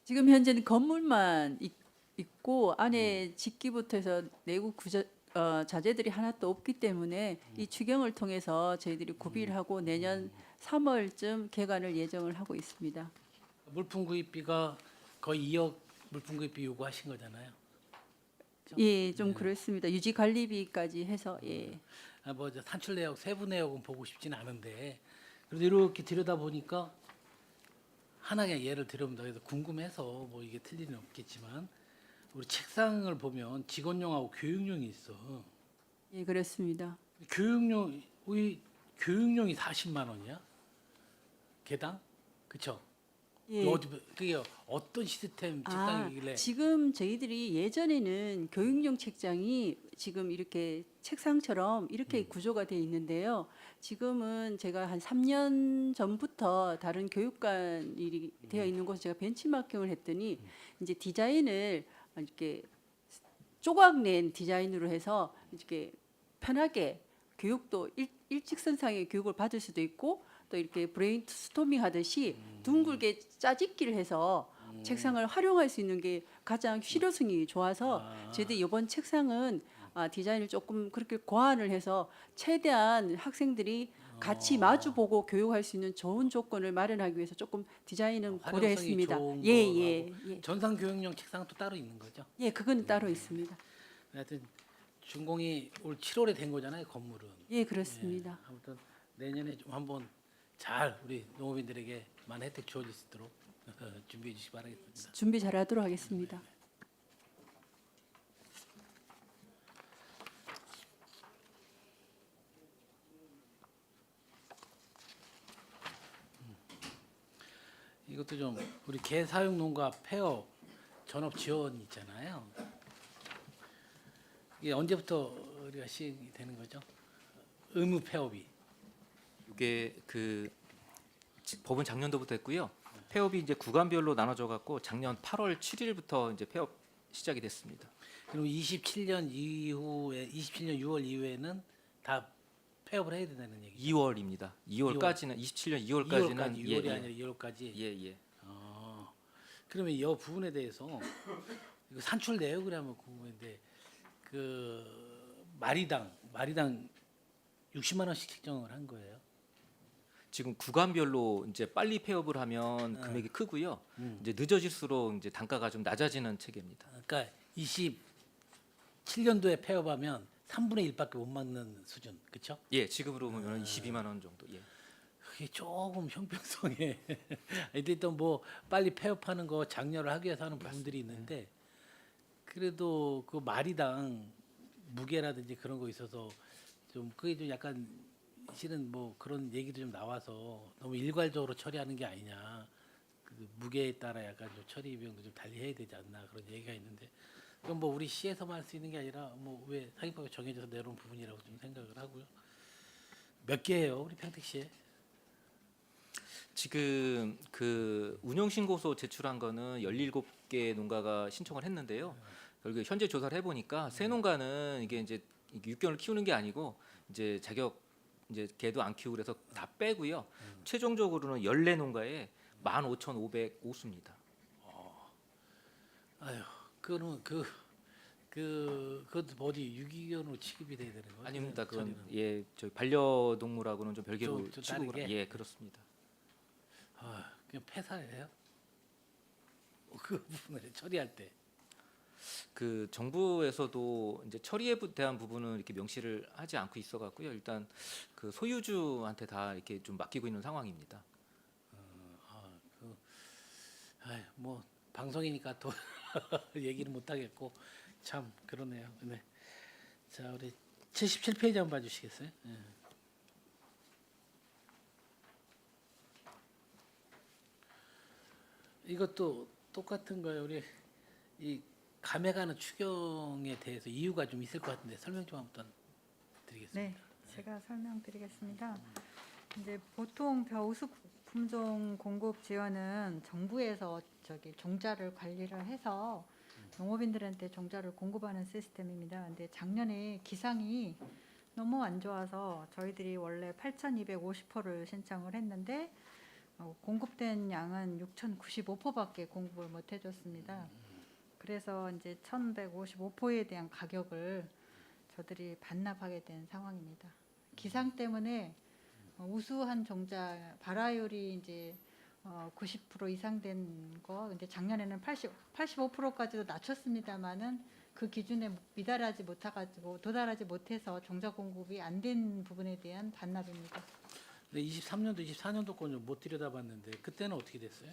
지금 현재는 건물만 있고 안에 짓기부터 해서 내부 자재들이 하나도 없기 때문에 이 추경을 통해서 저희들이 구비를 하고 내년 3월쯤 개관을 예정을 하고 있습니다. 물품 구입비가 거의 2억 물품 구입비 요구하신 거잖아요. 예, 좀 그렇습니다. 유지 관리비까지 해서 예. 뭐 산출 내역, 세부 내역은 보고 싶지는 않은데 그래도 이렇게 들여다 보니까 하나의 예를 들어본다 해서 궁금해서 뭐 이게 틀릴 리는 없겠지만 우리 책상을 보면 직원용하고 교육용이 있어. 예, 그렇습니다. 우리 교육용이 40만 원이야? 개당? 그쵸? 예. 그게 어떤 시스템 책상이길래? 지금 저희들이 예전에는 교육용 책장이 지금 이렇게 책상처럼 이렇게 구조가 돼 있는데요. 지금은 제가 한 3년 전부터 다른 교육관이 되어 있는 곳에 제가 벤치마킹을 했더니 이제 디자인을 이렇게 조각낸 디자인으로 해서 이렇게 편하게 교육도 일직선상의 교육을 받을 수도 있고 또 이렇게 브레인스토밍 하듯이 둥글게 짜집기를 해서 책상을 활용할 수 있는 게 가장 실효성이 좋아서 저희들 이번 책상은 디자인을 조금 그렇게 고안을 해서 최대한 학생들이 같이 마주보고 교육할 수 있는 좋은 조건을 마련하기 위해서 조금 디자인은 활용성이 고려했습니다. 좋은 예. 전상 교육용 책상도 따로 있는 거죠? 예, 그건 따로 있습니다. 하여튼 준공이 올 7월에 된 거잖아요, 건물은. 예, 그렇습니다. 아무튼 내년에 좀 한번 잘 우리 농업인들에게 많은 혜택 주어질 수 있도록 준비해 주시기 바라겠습니다. 준비 잘하도록 하겠습니다. 이것도 좀 우리 개사육 농가 폐업 전업 지원 있잖아요. 이게 언제부터 우리가 시행이 되는 거죠? 의무 폐업이. 이게 그 법은 작년도부터 했고요. 폐업이 이제 구간별로 나눠져 갖고 작년 8월 7일부터 이제 폐업 시작이 됐습니다. 그럼 27년 이후에 27년 6월 이후에는 다 폐업을 해야 된다는 얘기죠. 2월입니다. 2월까지는 27년 2월까지는 2월이 아니라 2월까지. 예. 그러면 이 부분에 대해서 이거 산출 내역을 하면 궁금한데 그 마리당 60만 원씩 책정을 한 거예요. 지금 구간별로 이제 빨리 폐업을 하면 금액이 크고요. 이제 늦어질수록 이제 단가가 좀 낮아지는 체계입니다. 그러니까 27년도에 폐업하면 3분의 1밖에 못 맞는 수준, 그렇죠? 예, 지금으로 보면 22만 원 정도. 예. 그게 조금 형평성에 일단 뭐 빨리 폐업하는 거 장려를 하기 위해서 하는 부분들이 있는데 그래도 그 마리당 무게라든지 그런 거 있어서 좀 그게 좀 약간 실은 뭐 그런 얘기도 좀 나와서 너무 일괄적으로 처리하는 게 아니냐. 그 무게에 따라 약간 좀 처리 비용도 좀 달리해야 되지 않나 그런 얘기가 있는데 그건 뭐 우리 시에서만 할 수 있는 게 아니라 뭐 왜 상위법에 정해져서 내려온 부분이라고 좀 생각을 하고요. 몇 개예요, 우리 평택시에? 지금 그 운영 신고서 제출한 거는 17개 농가가 신청을 했는데요. 결국 현재 조사를 해 보니까 새 농가는 이게 이제 6개월 키우는 게 아니고 이제 자격 이제 개도 안 키우고 그래서 다 빼고요. 최종적으로는 14농가에 15,505수입니다. 아유, 그거는 그것도 어디 유기견으로 취급이 돼야 되는 거예요? 아닙니다. 그건 처리는? 예, 저희 반려동물하고는 좀 별개로 좀 취급을 다르게? 예, 그렇습니다. 아, 그냥 폐사해요? 그 부분을 처리할 때. 그 정부에서도 이제 처리에 대한 부분은 이렇게 명시를 하지 않고 있어 갖고요. 일단 그 소유주한테 다 이렇게 좀 맡기고 있는 상황입니다. 아유, 뭐 방송이니까 또 얘기를 못 하겠고 참 그러네요. 네. 자, 우리 77페이지 한번 봐주시겠어요? 예. 이것도 똑같은 거예요. 우리 이 감액하는 추경에 대해서 이유가 좀 있을 것 같은데 설명 좀 한번 드리겠습니다. 네, 제가 설명드리겠습니다. 이제 보통 벼우수 품종 공급 지원은 정부에서 종자를 관리를 해서 농업인들한테 종자를 공급하는 시스템입니다. 근데 작년에 기상이 너무 안 좋아서 저희들이 원래 8,250호를 신청을 했는데 공급된 양은 6,095호밖에 공급을 못 해줬습니다. 그래서 이제 1,155호에 대한 가격을 저들이 반납하게 된 상황입니다. 기상 때문에 우수한 종자 발화율이 이제 90% 이상 된 거, 근데 작년에는 85%까지도 낮췄습니다만은 그 기준에 도달하지 못해서 종자 공급이 안 된 부분에 대한 반납입니다. 근데 23년도, 24년도 거는 못 들여다봤는데 그때는 어떻게 됐어요?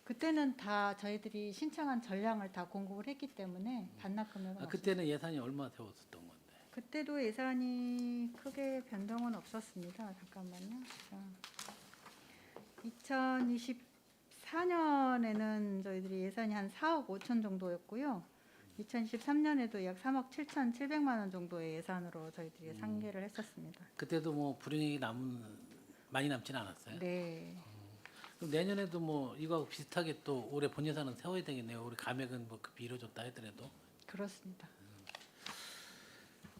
그때는 다 저희들이 신청한 전량을 다 공급을 했기 때문에 반납 금액은 없습니다. 그때는 예산이 얼마 세웠었던 건데? 그때도 예산이 크게 변동은 없었습니다. 잠깐만요. 자, 2024년에는 저희들이 예산이 한 4억 5천 정도였고요. 2023년에도 약 3억 7,700만 원 정도의 예산으로 저희들이 상계를 했었습니다. 그때도 뭐 불이익이 많이 남지는 않았어요? 네. 그럼 내년에도 뭐 이거하고 비슷하게 또 올해 본 예산은 세워야 되겠네요. 우리 감액은 뭐 급히 이루어졌다 하더라도. 그렇습니다.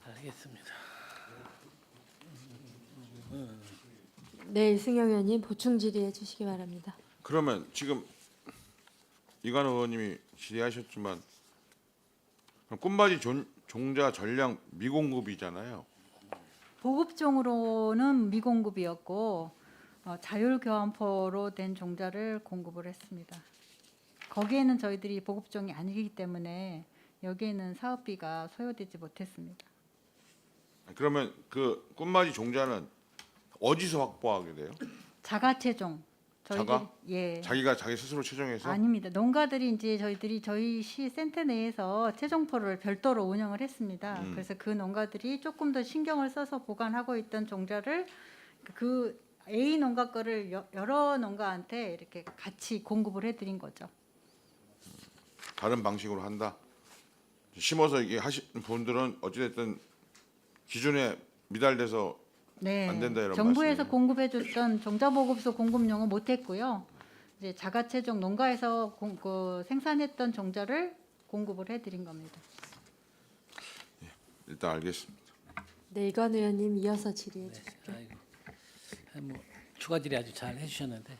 알겠습니다. 네, 이승영 의원님 보충 질의해 주시기 바랍니다. 그러면 지금 이관호 의원님이 질의하셨지만 그럼 꽃맞이 종자 전량 미공급이잖아요. 보급종으로는 미공급이었고 자율교환포로 된 종자를 공급을 했습니다. 거기에는 저희들이 보급종이 아니기 때문에 여기에는 사업비가 소요되지 못했습니다. 그러면 그 꽃맞이 종자는 어디서 확보하게 돼요? 자가체종. 자가? 예. 자기가 자기 스스로 최종해서? 아닙니다. 농가들이 이제 저희 시 센터 내에서 체종포를 별도로 운영을 했습니다. 그래서 그 농가들이 조금 더 신경을 써서 보관하고 있던 종자를 그 A 농가 거를 여러 농가한테 이렇게 같이 공급을 해드린 거죠. 다른 방식으로 한다. 심어서 이게 하신 분들은 어찌됐든 기준에 미달돼서 네. 안 된다 이런 정부에서 말씀이에요. 공급해줬던 종자보급소 공급용은 못했고요. 이제 자가체종 농가에서 생산했던 종자를 공급을 해드린 겁니다. 일단 알겠습니다. 네, 이관 의원님 이어서 질의해 주십시오. 아이고, 뭐 추가 질의 아주 잘 해주셨는데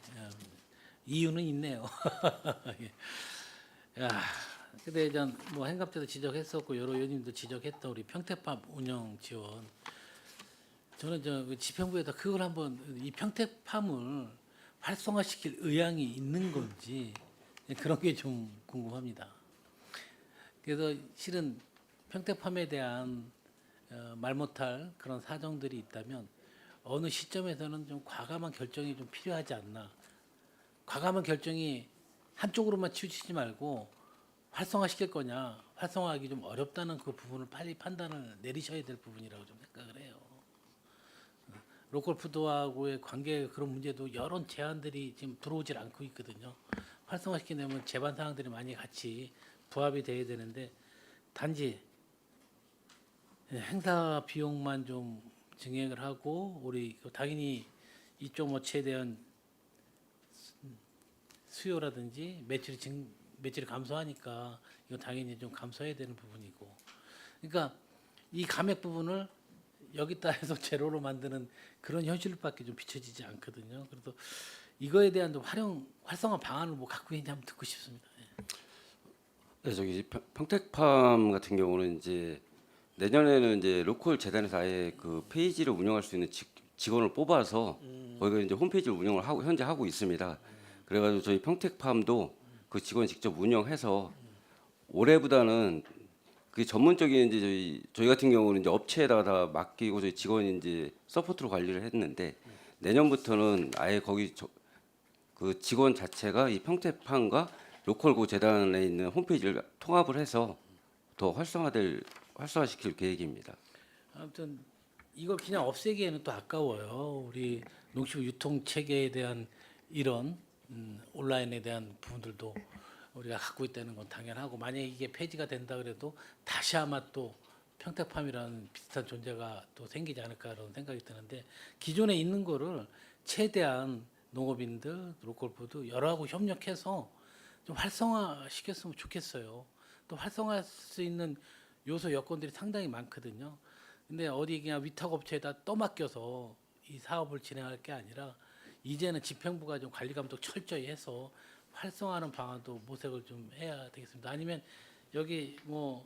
이유는 있네요. 예. 야, 근데 뭐 행갑제도 지적했었고 여러 의원님도 지적했던 우리 평택팜 운영 지원. 저는 지평부에다 그걸 한번 이 평택팜을 활성화시킬 의향이 있는 건지 그런 게 좀 궁금합니다. 그래서 실은 평택팜에 대한 말 못할 그런 사정들이 있다면 어느 시점에서는 좀 과감한 결정이 좀 필요하지 않나. 과감한 결정이 한쪽으로만 치우치지 말고 활성화시킬 거냐, 활성화하기 좀 어렵다는 그 부분을 빨리 판단을 내리셔야 될 부분이라고 좀 생각을 해요. 로컬푸드하고의 관계 그런 문제도 여러 제안들이 지금 들어오질 않고 있거든요. 활성화시키려면 제반 사항들이 많이 같이 부합이 돼야 되는데 단지 행사 비용만 좀 증액을 하고 우리 당연히 이쪽 업체에 대한 수요라든지 매출이 감소하니까 이거 당연히 좀 감소해야 되는 부분이고, 그러니까 이 감액 부분을 여기다 해서 제로로 만드는 그런 현실밖에 좀 비춰지지 않거든요. 그래서 이거에 대한 좀 활성화 방안을 뭐 갖고 있는지 한번 듣고 싶습니다. 예. 네, 저기 평택팜 같은 경우는 이제 내년에는 이제 로컬 재단에서 아예 그 페이지를 운영할 수 있는 직원을 뽑아서 거기가 이제 홈페이지를 운영을 하고 현재 하고 있습니다. 그래가지고 저희 평택팜도 그 직원 직접 운영해서 올해보다는 그 전문적인 이제 저희 같은 경우는 이제 업체에다가 다 맡기고 저희 직원이 이제 서포트로 관리를 했는데 내년부터는 아예 거기 그 직원 자체가 이 평택팜과 로컬 고 재단에 있는 홈페이지를 통합을 해서 더 활성화시킬 계획입니다. 아무튼 이걸 그냥 없애기에는 또 아까워요. 우리 농축 유통 체계에 대한 이런 온라인에 대한 부분들도 우리가 갖고 있다는 건 당연하고, 만약에 이게 폐지가 된다 그래도 다시 아마 또 평택팜이라는 비슷한 존재가 또 생기지 않을까라는 생각이 드는데, 기존에 있는 거를 최대한 농업인들, 로컬푸드 여러하고 협력해서 좀 활성화시켰으면 좋겠어요. 또 활성화할 수 있는 요소 여건들이 상당히 많거든요. 근데 어디 그냥 위탁업체에다 떠맡겨서 이 사업을 진행할 게 아니라 이제는 집행부가 좀 관리 감독 철저히 해서 활성화하는 방안도 모색을 좀 해야 되겠습니다. 아니면 여기 뭐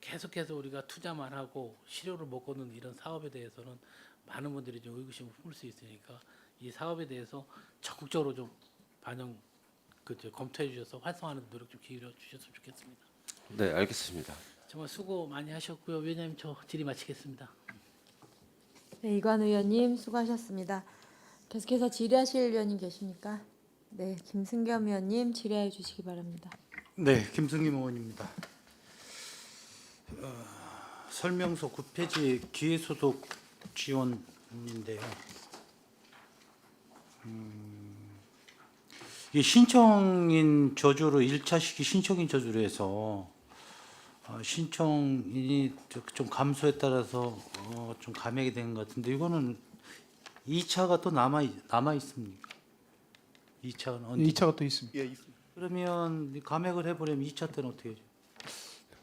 계속해서 우리가 투자만 하고 실효를 못 거는 이런 사업에 대해서는 많은 분들이 좀 의구심을 품을 수 있으니까 이 사업에 대해서 적극적으로 좀 검토해 주셔서 활성화하는 노력 좀 기울여 주셨으면 좋겠습니다. 네, 알겠습니다. 정말 수고 많이 하셨고요. 왜냐하면 저 질의 마치겠습니다. 네, 이관 의원님 수고하셨습니다. 계속해서 질의하실 의원님 계십니까? 네, 김승겸 의원님 질의해 주시기 바랍니다. 네, 김승김 의원입니다. 설명서 9페이지 기회소득 지원인데요. 이 신청인 저주로 1차 시기 신청인 저주로 해서 신청인이 좀 감소에 따라서 좀 감액이 된 것 같은데, 이거는 2차가 또 남아 있습니까? 2차는 언제? 2차가 또 있습니다. 예, 있습니다. 그러면 감액을 해버리면 2차 때는 어떻게 해죠?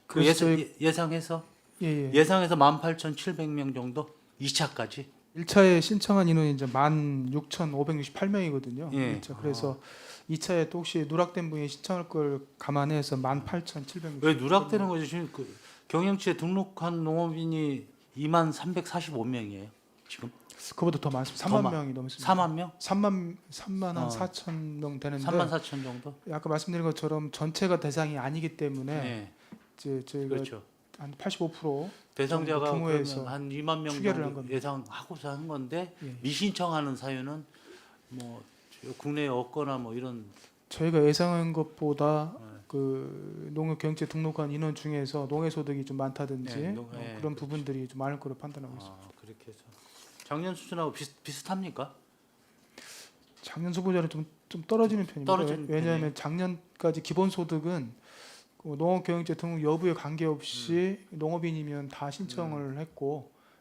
그래서 예상해서 예. 예상해서 18,700명 정도 2차까지. 1차에 신청한 인원이 이제 16,568명이거든요. 예. 그래서 2차에 또 혹시 누락된 분이 신청할 걸 감안해서 18,700명. 왜 누락되는 거죠? 지금 그 경영치에 등록한 농업인이 2345명이에요. 지금 그보다 더 많습니다. 더 3만 명이 넘습니다. 4만 명? 3만 한 어. 4천 명 되는데 3만 4천 정도? 아까 말씀드린 것처럼 전체가 대상이 아니기 때문에 네. 이제 저희가 그렇죠. 한 85% 대상자가 정도 규모에서 그러면 한 2만 명 추계를 한 정도 겁니다. 예상하고서 한 건데, 예. 미신청하는 사유는 뭐 국내에 없거나 뭐 이런. 저희가 예상한 것보다 네. 그 농업경제 등록한 인원 중에서 농해소득이 좀 많다든지 네, 그런 그렇죠. 부분들이 좀 많을 거로 판단하고 있습니다. 그렇게 해서 작년 수준하고 비슷합니까? 작년 수보다는 좀 떨어지는 편입니다. 떨어지는 왜냐하면 작년까지 기본소득은 그 농업경영제 등록 여부에 관계없이 농업인이면 다 신청을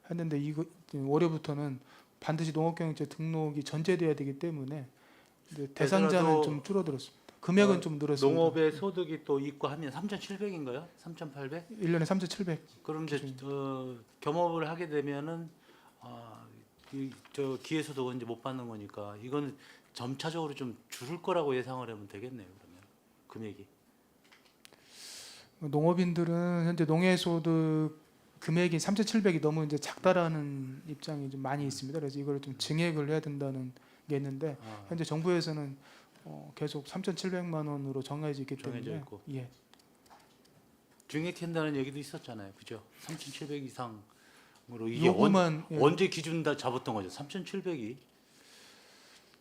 했는데 이거 올해부터는 반드시 농업경영제 등록이 전제돼야 되기 때문에 이제 대상자는 되더라도 좀 줄어들었습니다. 금액은 좀 늘었습니다. 농업의 소득이 또 있고 하면 3,700인가요? 3,800? 1년에 3,700. 그럼 이제 겸업을 하게 되면은 저 기회소득은 이제 못 받는 거니까 이건 점차적으로 좀 줄을 거라고 예상을 하면 되겠네요. 그러면 금액이. 농업인들은 현재 농해소득 금액이 3,700이 너무 이제 작다라는 입장이 좀 많이 있습니다. 그래서 이걸 좀 증액을 해야 된다는 게 있는데 현재 정부에서는 계속 3,700만 원으로 정해져 있기 때문에 정해져 있고. 예. 증액한다는 얘기도 있었잖아요. 그죠? 3,700 이상으로 이게 요구만 언제 기준 다 잡았던 거죠? 3,700이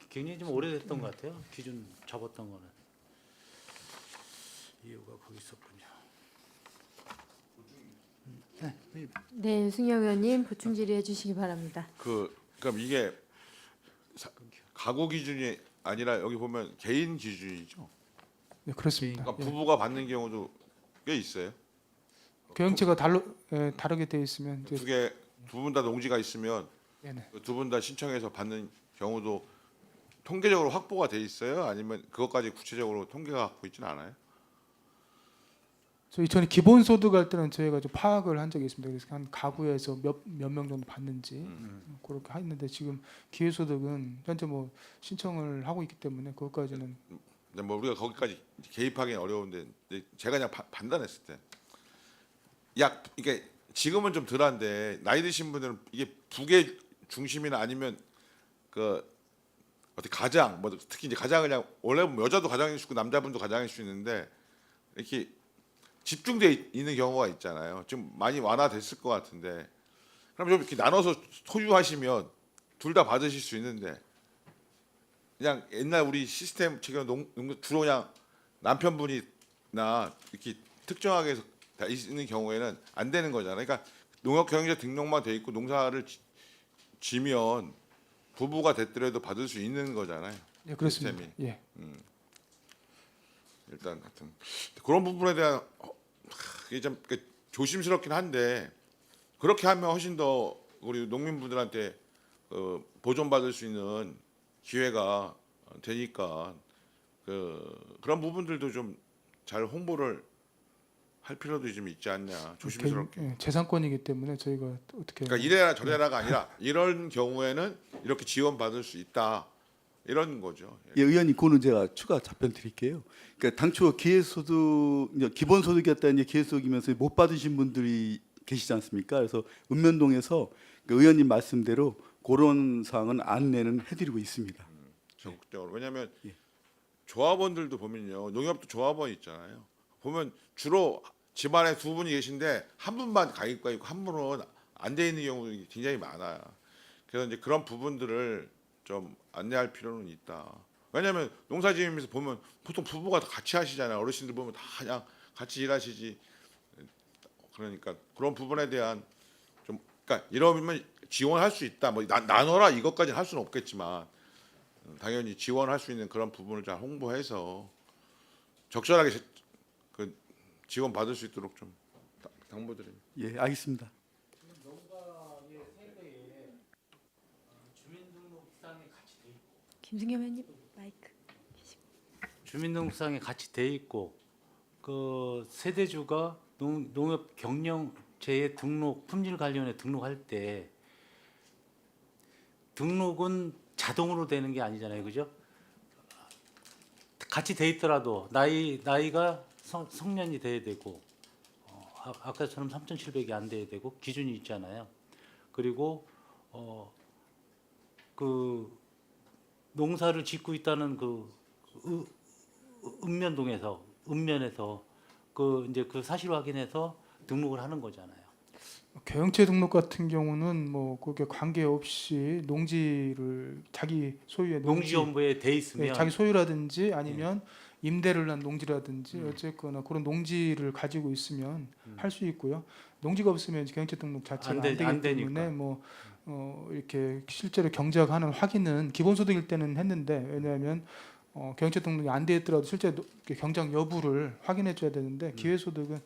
굉장히 좀 오래됐던 것 같아요. 기준 잡았던 거는. 이유가 거기 있었군요. 네, 승영 의원님 보충 질의해 주시기 바랍니다. 그럼 이게 가구 기준이 아니라 여기 보면 개인 기준이죠. 네, 그렇습니다. 그러니까 부부가 받는 경우도 꽤 있어요. 경영체가 다르게 되어 있으면 이제 두 분 다 농지가 있으면 네네. 두 분 다 신청해서 받는 경우도 통계적으로 확보가 돼 있어요? 아니면 그것까지 구체적으로 통계가 갖고 있지는 않아요? 저희 전에 기본소득 할 때는 저희가 좀 파악을 한 적이 있습니다. 그래서 한 가구에서 몇 명 정도 받는지 그렇게 했는데 지금 기회소득은 현재 뭐 신청을 하고 있기 때문에 그것까지는 근데 뭐 우리가 거기까지 개입하기는 어려운데 근데 제가 그냥 판단했을 때 약 이게 지금은 좀 덜한데 나이 드신 분들은 이게 부계 중심이나 아니면 그 어떻게 가장 뭐 특히 이제 가장을 그냥 원래 보면 여자도 가장일 수 있고 남자분도 가장일 수 있는데 이렇게 집중돼 있는 경우가 있잖아요. 좀 많이 완화됐을 것 같은데 그럼 좀 이렇게 나눠서 소유하시면 둘 다 받으실 수 있는데 그냥 옛날 우리 시스템 지금 주로 그냥 남편분이나 이렇게 특정하게 해서 다 있는 경우에는 안 되는 거잖아요. 그러니까 농협 경영자 등록만 돼 있고 농사를 지면 부부가 됐더라도 받을 수 있는 거잖아요. 예, 그렇습니다. 시스템이. 예. 일단 하여튼 그런 부분에 대한 이게 좀 조심스럽긴 한데 그렇게 하면 훨씬 더 우리 농민분들한테 보존받을 수 있는 기회가 되니까 그런 부분들도 좀 잘 홍보를 할 필요도 좀 있지 않냐 조심스럽게. 예, 재산권이기 때문에 저희가 어떻게 그러니까 이래라 저래라가 아니라 이런 경우에는 이렇게 지원받을 수 있다 이런 거죠. 예, 의원님, 그거는 제가 추가 답변 드릴게요. 그러니까 당초 기회소득, 이제 기본소득이었다 이제 기회소득이면서 못 받으신 분들이 계시지 않습니까? 그래서 읍면동에서 그 의원님 말씀대로 그런 사항은 안내는 해드리고 있습니다. 적극적으로. 왜냐하면 예. 조합원들도 보면요, 농협도 조합원 있잖아요. 보면 주로 집안에 두 분이 계신데 한 분만 가입가 있고 한 분은 안 돼 있는 경우가 굉장히 많아요. 그래서 이제 그런 부분들을 좀 안내할 필요는 있다. 왜냐하면 농사지으면서 보면 보통 부부가 다 같이 하시잖아요. 어르신들 보면 다 그냥 같이 일하시지. 그러니까 그런 부분에 대한 좀 그러니까 이러면 지원할 수 있다. 뭐 나눠라 이것까지는 할 수는 없겠지만 당연히 지원할 수 있는 그런 부분을 잘 홍보해서 적절하게 그 지원 받을 수 있도록 좀 당부드립니다. 예, 알겠습니다. 김승겸 의원님 마이크. 주민등록상에 같이 돼 있고 그 세대주가 농협 경영체에 등록 품질 관련에 등록할 때 등록은 자동으로 되는 게 아니잖아요, 그죠? 같이 돼 있더라도 나이가 성년이 돼야 되고 아까처럼 3,700이 안 돼야 되고 기준이 있잖아요. 그리고 그 농사를 짓고 있다는 읍면에서 그 이제 그 사실 확인해서 등록을 하는 거잖아요. 경영체 등록 같은 경우는 뭐 그게 관계없이 농지를 자기 소유의 농지연부에 돼 있으면 예, 자기 소유라든지 아니면 임대를 한 농지라든지 어쨌거나 그런 농지를 가지고 있으면 할 수 있고요. 농지가 없으면 경영체 등록 자체가 안 되기 안 때문에 되니까. 뭐 이렇게 실제로 경작하는 확인은 기본소득일 때는 했는데 왜냐하면 경영체 등록이 안 돼 있더라도 실제 경작 여부를 확인해 줘야 되는데 기회소득은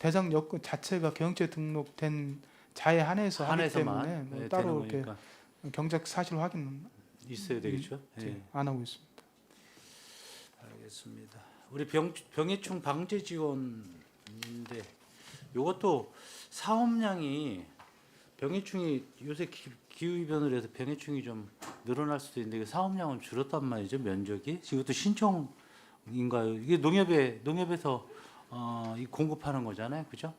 대상 여건 자체가 경영체 등록된 자에 한해서 하기 한해서만 때문에 뭐 네, 따로 되는 이렇게 거니까 경작 사실 확인은 있어야 되겠죠. 예. 안 하고 있습니다. 알겠습니다. 우리 병해충 방제 지원인데 이것도 사업량이 병해충이 요새 기후 이변을 해서 병해충이 좀 늘어날 수도 있는데 사업량은 줄었단 말이죠, 면적이. 이것도 신청인가요? 이게 농협에서 이 공급하는 거잖아요, 그죠?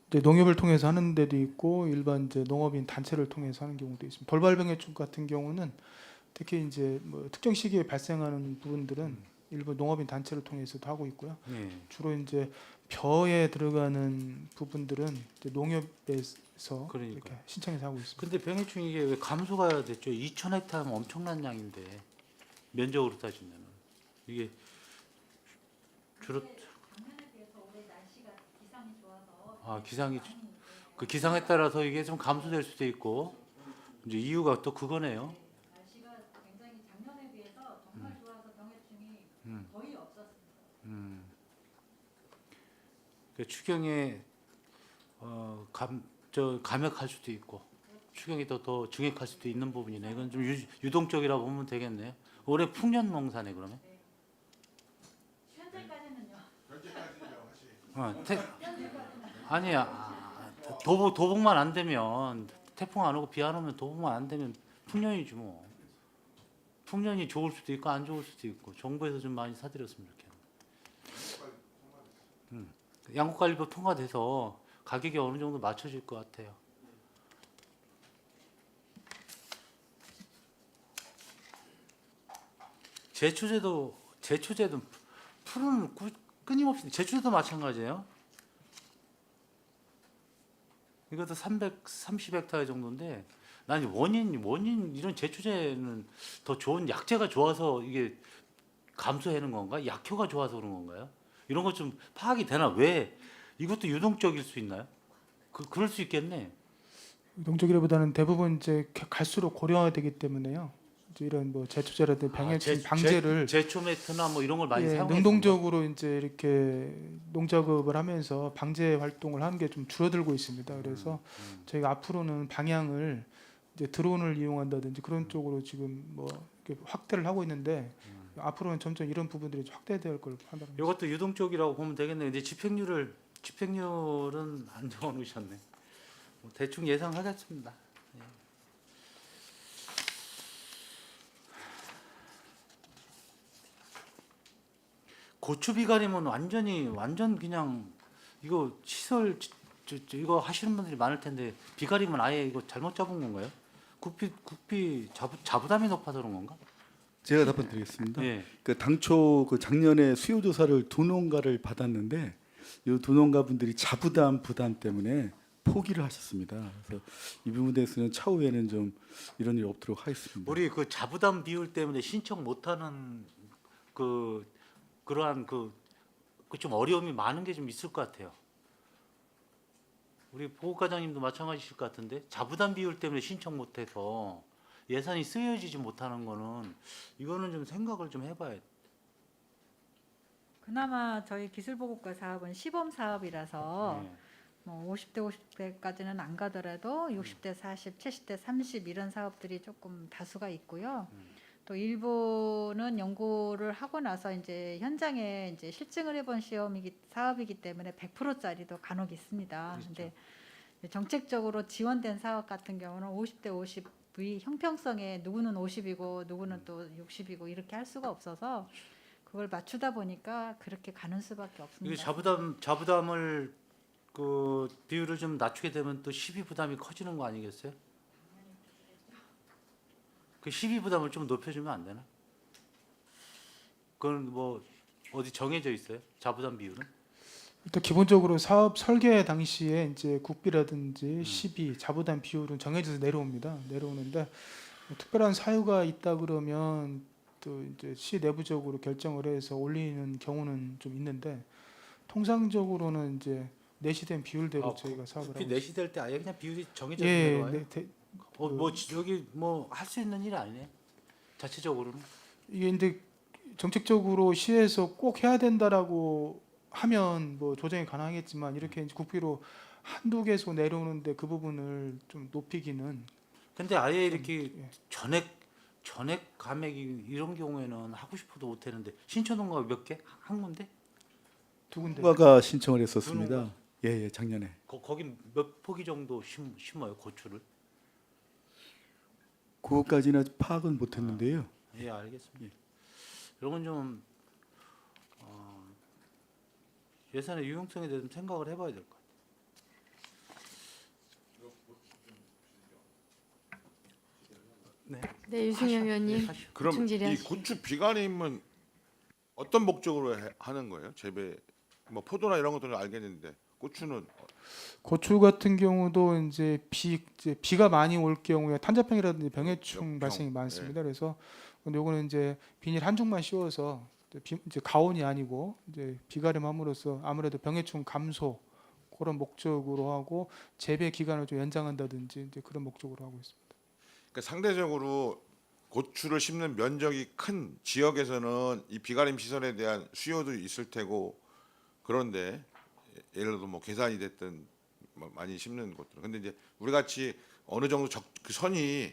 이제 농협을 통해서 하는 데도 있고 일반 이제 농업인 단체를 통해서 하는 경우도 있습니다. 돌발병해충 같은 경우는 특히 이제 뭐 특정 시기에 발생하는 부분들은 일부 농업인 단체를 통해서도 하고 있고요. 네. 주로 이제 벼에 들어가는 부분들은 이제 농협에서 그러니까요. 이렇게 신청해서 하고 있습니다. 근데 병해충 이게 왜 감소가 됐죠? 2,000헥타르면 엄청난 양인데 면적으로 따지면 이게 줄었. 기상에 따라서 이게 좀 감소될 수도 있고 이제 이유가 또 그거네요. 날씨가 굉장히 작년에 비해서 정말 좋아서 병해충이 거의 없었습니다. 그 추경에 감액할 수도 있고 추경이 더 증액할 수도 있는 부분이네. 이건 좀 유동적이라 보면 되겠네요. 올해 풍년 농사네 그러면. 현재까지는요. 아니야. 도복만 안 되면 태풍 안 오고 비 안 오면 도복만 안 되면 풍년이지 뭐. 풍년이 좋을 수도 있고 안 좋을 수도 있고 정부에서 좀 많이 사드렸으면 좋겠네. 양국관리법 통과돼서 가격이 어느 정도 맞춰질 것 같아요. 제초제도 풀은 끊임없이 제초제도 마찬가지예요. 이것도 330헥타르 정도인데 난 원인 이런 제초제는 더 좋은 약재가 좋아서 이게 감소하는 건가? 약효가 좋아서 그런 건가요? 이런 것 좀 파악이 되나? 왜 이것도 유동적일 수 있나요? 그럴 수 있겠네. 유동적이라보다는 대부분 이제 갈수록 고령화되기 때문에요. 이제 이런 뭐 제초제라든지 병해충 방제를 제초매트나 뭐 이런 걸 많이 사용해서 능동적으로 이제 이렇게 농작업을 하면서 방제 활동을 하는 게 좀 줄어들고 있습니다. 그래서 저희가 앞으로는 방향을 이제 드론을 이용한다든지 그런 쪽으로 지금 뭐 이렇게 확대를 하고 있는데 앞으로는 점점 이런 부분들이 확대될 걸 판단합니다. 이것도 유동적이라고 보면 되겠네요. 근데 집행률은 안 적어놓으셨네. 뭐 대충 예상하겠습니다. 예. 고추 비가림은 완전 그냥 이거 시설 이거 하시는 분들이 많을 텐데 비가림은 아예 이거 잘못 잡은 건가요? 국비 자부담이 높아서 그런 건가? 제가 답변 드리겠습니다. 예. 그 당초 그 작년에 수요 조사를 두 농가를 받았는데 이 두 농가 분들이 자부담 부담 때문에 포기를 하셨습니다. 그래서 이 부분에 대해서는 차후에는 좀 이런 일이 없도록 하겠습니다. 우리 그 자부담 비율 때문에 신청 못하는 그러한 좀 어려움이 많은 게 좀 있을 것 같아요. 우리 보호과장님도 마찬가지실 것 같은데 자부담 비율 때문에 신청 못해서 예산이 쓰여지지 못하는 거는 이거는 좀 생각을 좀 해봐야 돼. 그나마 저희 기술보급과 사업은 시범 사업이라서 네. 뭐 50대 50대까지는 안 가더라도 60대 40, 70대 30 이런 사업들이 조금 다수가 있고요. 또 일부는 연구를 하고 나서 이제 현장에 이제 실증을 해본 사업이기 때문에 100%짜리도 간혹 있습니다. 그렇죠. 근데 정책적으로 지원된 사업 같은 경우는 50대 50의 형평성에 누구는 50이고 누구는 또 60이고 이렇게 할 수가 없어서 그걸 맞추다 보니까 그렇게 가는 수밖에 이게 없습니다. 자부담을 그 비율을 좀 낮추게 되면 또 시비 부담이 커지는 거 아니겠어요? 그 시비 부담을 좀 높여주면 안 되나? 그건 뭐 어디 정해져 있어요? 자부담 비율은? 일단 기본적으로 사업 설계 당시에 이제 국비라든지 시비, 자부담 비율은 정해져서 내려오는데 특별한 사유가 있다 그러면 또 이제 시 내부적으로 결정을 해서 올리는 경우는 좀 있는데 통상적으로는 이제 내시된 비율대로 저희가 사업을 국비 하고 내시될 때 아예 그냥 비율이 정해져 예, 내려와요? 뭐 여기 뭐 할 수 있는 일이 아니네. 자체적으로는. 이게 이제 정책적으로 시에서 꼭 해야 된다라고 하면 뭐 조정이 가능하겠지만 이렇게 이제 국비로 한두 개소 내려오는데 그 부분을 좀 높이기는 근데 아예 이렇게 예. 전액 감액이 이런 경우에는 하고 싶어도 못 하는데 신촌농가 몇 개? 한 군데? 두 군데 농가가 신청을 했었습니다. 예, 작년에. 거기 몇 포기 정도 심어요 고추를? 그것까지는 아직 파악은 못했는데요. 예, 알겠습니다. 이런 건 좀 예산의 유용성에 대해서 좀 생각을 해봐야 될 것 같아요. 네, 유승영 의원님. 그럼 보충 이 질의하시죠. 고추 비가림은 어떤 목적으로 하는 거예요? 재배 뭐 포도나 이런 것들은 알겠는데 고추는 고추 같은 경우도 이제 비가 많이 올 경우에 탄저병이라든지 병해충 병, 발생이 예. 많습니다. 그래서 근데 요거는 이제 비닐 한 중만 씌워서 이제 가온이 아니고 이제 비가림함으로써 아무래도 병해충 감소 그런 목적으로 하고 재배 기간을 좀 연장한다든지 이제 그런 목적으로 하고 있습니다. 그러니까 상대적으로 고추를 심는 면적이 큰 지역에서는 이 비가림 시설에 대한 수요도 있을 테고 그런데 예를 들어 뭐 계산이 됐든 뭐 많이 심는 곳들. 근데 이제 우리 같이 어느 정도 그 선이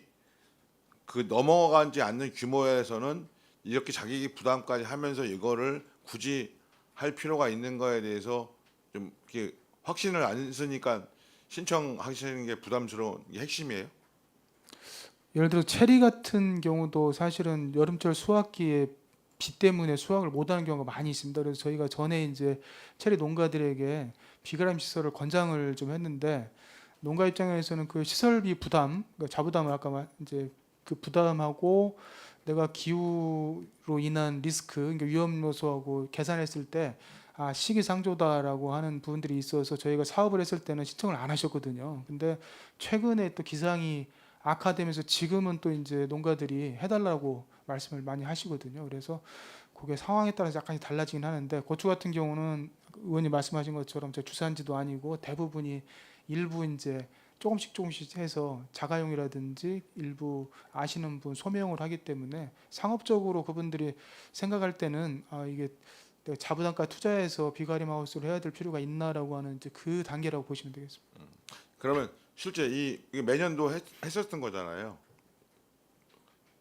그 넘어가지 않는 규모에서는 이렇게 자기 부담까지 하면서 이거를 굳이 할 필요가 있는 거에 대해서 좀 이렇게 확신을 안 쓰니까 신청하시는 게 부담스러운 게 핵심이에요. 예를 들어 체리 같은 경우도 사실은 여름철 수확기에 비 때문에 수확을 못하는 경우가 많이 있습니다. 그래서 저희가 전에 이제 체리 농가들에게 비가림 시설을 권장을 좀 했는데 농가 입장에서는 그 시설비 부담, 그러니까 자부담을 아까 이제 그 부담하고 내가 기후로 인한 리스크, 그러니까 위험 요소하고 계산했을 때 시기상조다라고 하는 부분들이 있어서 저희가 사업을 했을 때는 신청을 안 하셨거든요. 근데 최근에 또 기상이 악화되면서 지금은 또 이제 농가들이 해달라고 말씀을 많이 하시거든요. 그래서 그게 상황에 따라서 약간씩 달라지긴 하는데 고추 같은 경우는 의원님 말씀하신 것처럼 저 주산지도 아니고 대부분이 일부 이제 조금씩 해서 자가용이라든지 일부 아시는 분 소매용을 하기 때문에 상업적으로 그분들이 생각할 때는 이게 내가 자부담가 투자해서 비가림 하우스를 해야 될 필요가 있나라고 하는 이제 그 단계라고 보시면 되겠습니다. 그러면 실제 이게 매년도 했었던 거잖아요.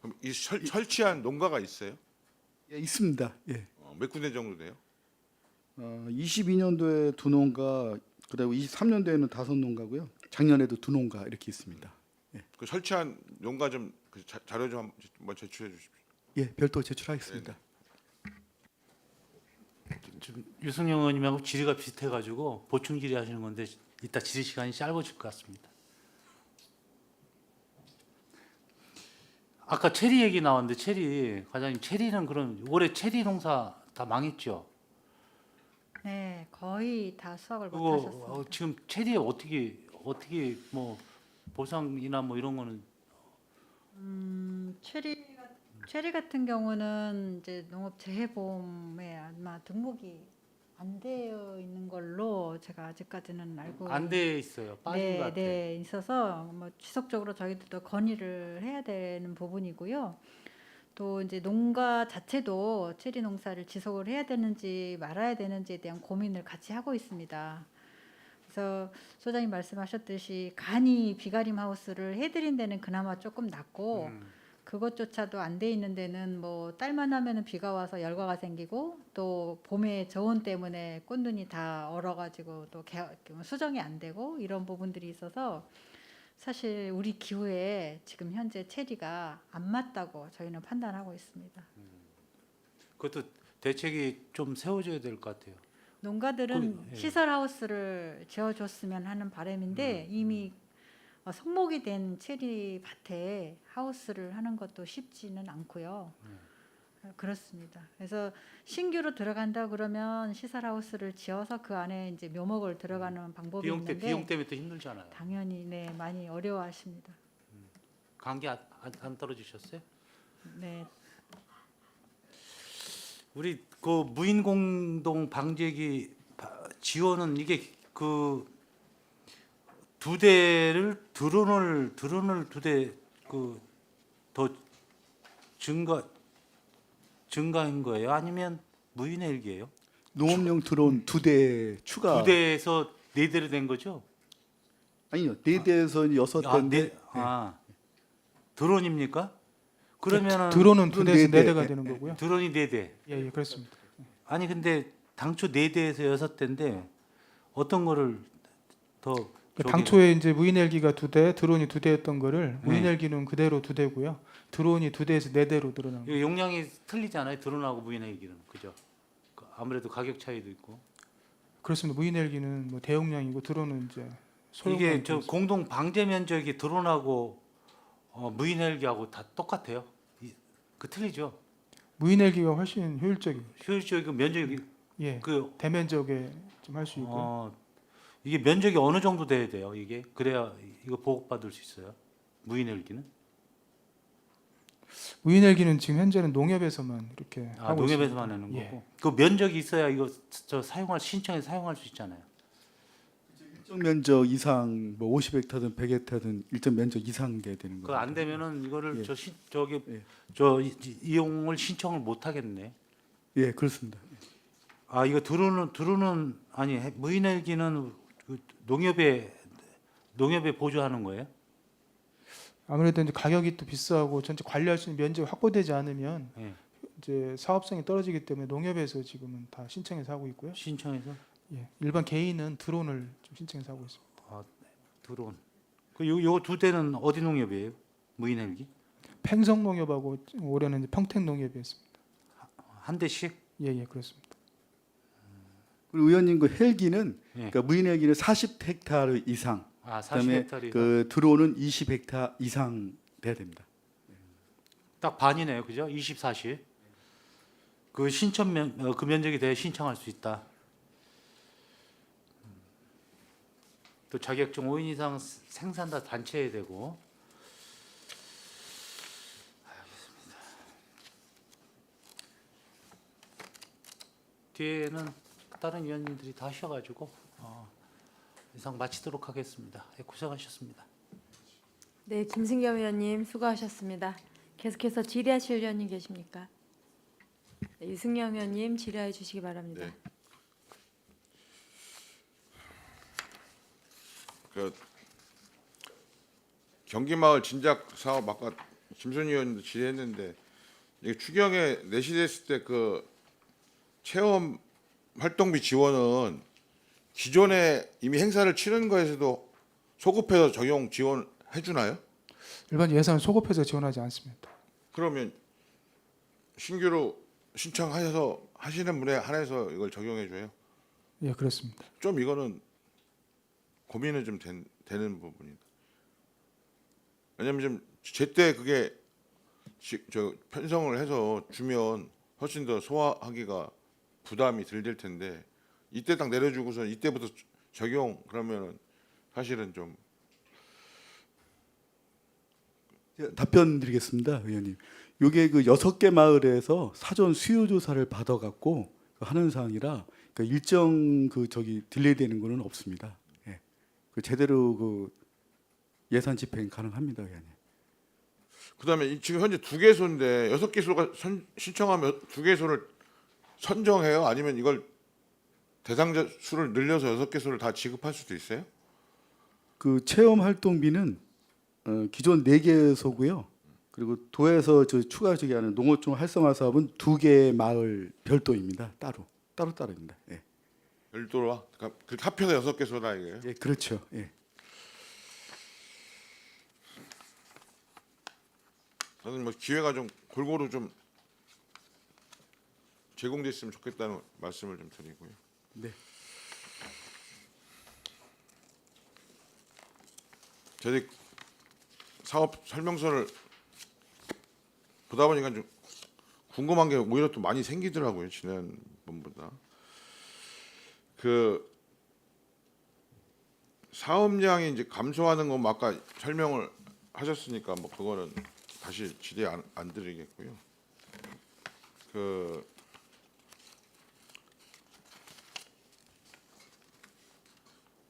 그럼 이 설치한 농가가 있어요? 예, 있습니다. 예. 몇 군데 정도 돼요? 22년도에 2농가, 그다음에 23년도에는 5농가고요. 작년에도 2농가 이렇게 있습니다. 그 설치한 농가 좀 그 자료 좀 한번 제출해 주십시오. 예, 별도 제출하겠습니다. 좀 유승용 의원님하고 질의가 비슷해가지고 보충 질의하시는 건데 이따 질의 시간이 짧아질 것 같습니다. 아까 체리 얘기 나왔는데 체리 과장님, 체리는 그럼 올해 체리 농사 다 망했죠? 네, 거의 다 수확을 못 그거 하셨습니다. 지금 체리에 어떻게 뭐 보상이나 뭐 이런 거는 체리 같은 경우는 이제 농업재해보험에 아마 등록이 안 되어 있는 걸로 제가 아직까지는 알고 안 돼 있어요. 빠진 것 같아요. 네, 있어서 뭐 지속적으로 저희들도 건의를 해야 되는 부분이고요. 또 이제 농가 자체도 체리 농사를 지속을 해야 되는지 말아야 되는지에 대한 고민을 같이 하고 있습니다. 그래서 소장님 말씀하셨듯이 간이 비가림 하우스를 해드린 데는 그나마 조금 낫고 그것조차도 안 돼 있는 데는 뭐 딸만 하면은 비가 와서 열과가 생기고 또 봄에 저온 때문에 꽃눈이 다 얼어가지고 또 수정이 안 되고 이런 부분들이 있어서 사실 우리 기후에 지금 현재 체리가 안 맞다고 저희는 판단하고 있습니다. 그것도 대책이 좀 세워져야 될 것 같아요. 농가들은 예. 시설 하우스를 지어줬으면 하는 바람인데 이미 성목이 된 체리 밭에 하우스를 하는 것도 쉽지는 않고요. 그렇습니다. 그래서 신규로 들어간다 그러면 시설 하우스를 지어서 그 안에 이제 묘목을 들어가는 방법이 있는데 비용 때문에 또 힘들잖아요. 당연히 네 많이 어려워하십니다. 감기 안 떨어지셨어요? 네. 우리 그 무인 공동 방제기 지원은 이게 그 두 대를 드론을 두 대 그 더 증가인 거예요? 아니면 무인 헬기예요? 농업용 드론 2대 추가. 두 대에서 네 대로 된 거죠? 아니요, 4대에서 6대인데 드론입니까? 그러면은 드론은 2대에서 4대. 4대가 되는 거고요. 드론이 네 대. 예, 그렇습니다. 아니 근데 당초 네 대에서 6대인데 어떤 거를 더 당초에 이제 무인 헬기가 2대, 드론이 2대였던 거를 무인 네. 헬기는 그대로 2대고요. 드론이 2대에서 4대로 늘어난 거예요. 이거 용량이 틀리잖아요. 드론하고 무인 헬기는 그죠? 아무래도 가격 차이도 있고. 그렇습니다. 무인 헬기는 뭐 대용량이고 드론은 이제 소형량이 이게 저 공동 방제 면적이 드론하고 무인 헬기하고 다 똑같아요. 그 틀리죠? 무인 헬기가 훨씬 효율적이에요. 효율적이고 면적이 예, 그 대면적에 좀 할 수 있고. 이게 면적이 어느 정도 돼야 돼요? 이게 그래야 이거 보급받을 수 있어요. 무인 헬기는? 무인 헬기는 지금 현재는 농협에서만 이렇게 하고 농협에서만 있습니다. 하는 예. 거고. 그 면적이 있어야 이거 저 신청해서 사용할 수 있잖아요. 일정 면적 이상 뭐 50헥타든 100헥타든 일정 면적 이상 돼야 되는 그 거예요. 안 되면은 이거를 예. 저 이용을 신청을 못 하겠네. 예, 그렇습니다. 이거 드론은 아니 무인 헬기는 그 농협에 보조하는 거예요? 아무래도 이제 가격이 또 비싸고 전체 관리할 수 있는 면적이 확보되지 않으면 예. 이제 사업성이 떨어지기 때문에 농협에서 지금은 다 신청해서 하고 있고요. 신청해서? 예, 일반 개인은 드론을 좀 신청해서 하고 있습니다. 드론. 요 두 대는 어디 농협이에요? 무인 헬기? 팽성농협하고 올해는 이제 평택농협이었습니다. 한 대씩? 예, 그렇습니다. 그리고 의원님 그 헬기는 예. 그러니까 무인 헬기는 40헥타르 이상, 아, 그다음에 40헥타르. 그 드론은 20헥타 이상 돼야 됩니다. 딱 반이네요. 그죠? 20, 40. 그 그 면적에 대해 신청할 수 있다. 또 자격증 5인 이상 생산자 단체에 되고. 알겠습니다. 뒤에는 다른 위원님들이 다 하셔가지고 이상 마치도록 하겠습니다. 고생하셨습니다. 네, 김승겸 의원님 수고하셨습니다. 계속해서 질의하실 의원님 계십니까? 네, 유승겸 의원님 질의해 주시기 바랍니다. 네. 그 경기마을 진작 사업 아까 김순희 의원도 질의했는데 이게 추경에 내시됐을 때 그 체험 활동비 지원은 기존에 이미 행사를 치른 거에서도 소급해서 적용 지원해 주나요? 일반 예산은 소급해서 지원하지 않습니다. 그러면 신규로 신청하셔서 하시는 분에 한해서 이걸 적용해 줘요? 예, 그렇습니다. 좀 이거는 고민이 좀 되는 부분이다. 왜냐면 좀 제때 그게 저 편성을 해서 주면 훨씬 더 소화하기가 부담이 덜 될 텐데 이때 딱 내려주고서 이때부터 적용 그러면은 사실은 좀 답변 드리겠습니다, 의원님. 요게 그 6개 마을에서 사전 수요 조사를 받아 갖고 하는 사항이라 그 일정 그 딜레이 되는 거는 없습니다. 예. 그 제대로 그 예산 집행 가능합니다, 의원님. 그다음에 지금 현재 2개소인데 6개소가 신청하면 2개소를 선정해요? 아니면 이걸 대상자 수를 늘려서 6개소를 다 지급할 수도 있어요? 그 체험 활동비는 기존 4개소고요. 그리고 도에서 추가 하는 농어촌 활성화 사업은 2개 마을 별도입니다. 따로입니다. 예. 별도로 그렇게 합해서 6개소다 이게요? 예, 그렇죠. 예. 저는 뭐 기회가 좀 골고루 좀 제공됐으면 좋겠다는 말씀을 좀 드리고요. 네. 저희 사업 설명서를 보다 보니까 좀 궁금한 게 오히려 또 많이 생기더라고요. 지난번보다. 그 사업량이 이제 감소하는 건 아까 설명을 하셨으니까 뭐 그거는 다시 질의 안 드리겠고요. 그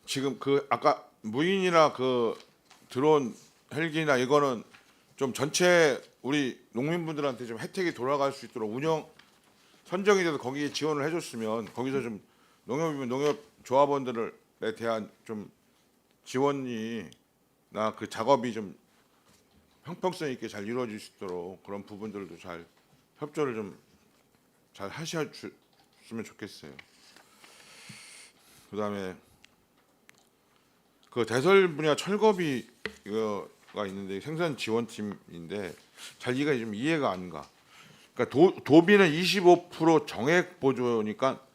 지금 그 아까 무인이나 그 드론 헬기나 이거는 좀 전체 우리 농민분들한테 좀 혜택이 돌아갈 수 있도록 운영 선정이 돼서 거기에 지원을 해줬으면 거기서 좀 농협이면 농협 조합원들에 대한 좀 지원이나 그 작업이 좀 형평성 있게 잘 이루어질 수 있도록 그런 부분들도 잘 협조를 좀 잘 하셨으면 좋겠어요. 그다음에 그 대설 분야 철거비 이거가 있는데 생산 지원팀인데 잘 이가 좀 이해가 안 가. 그러니까 도비는 25% 정액 보조니까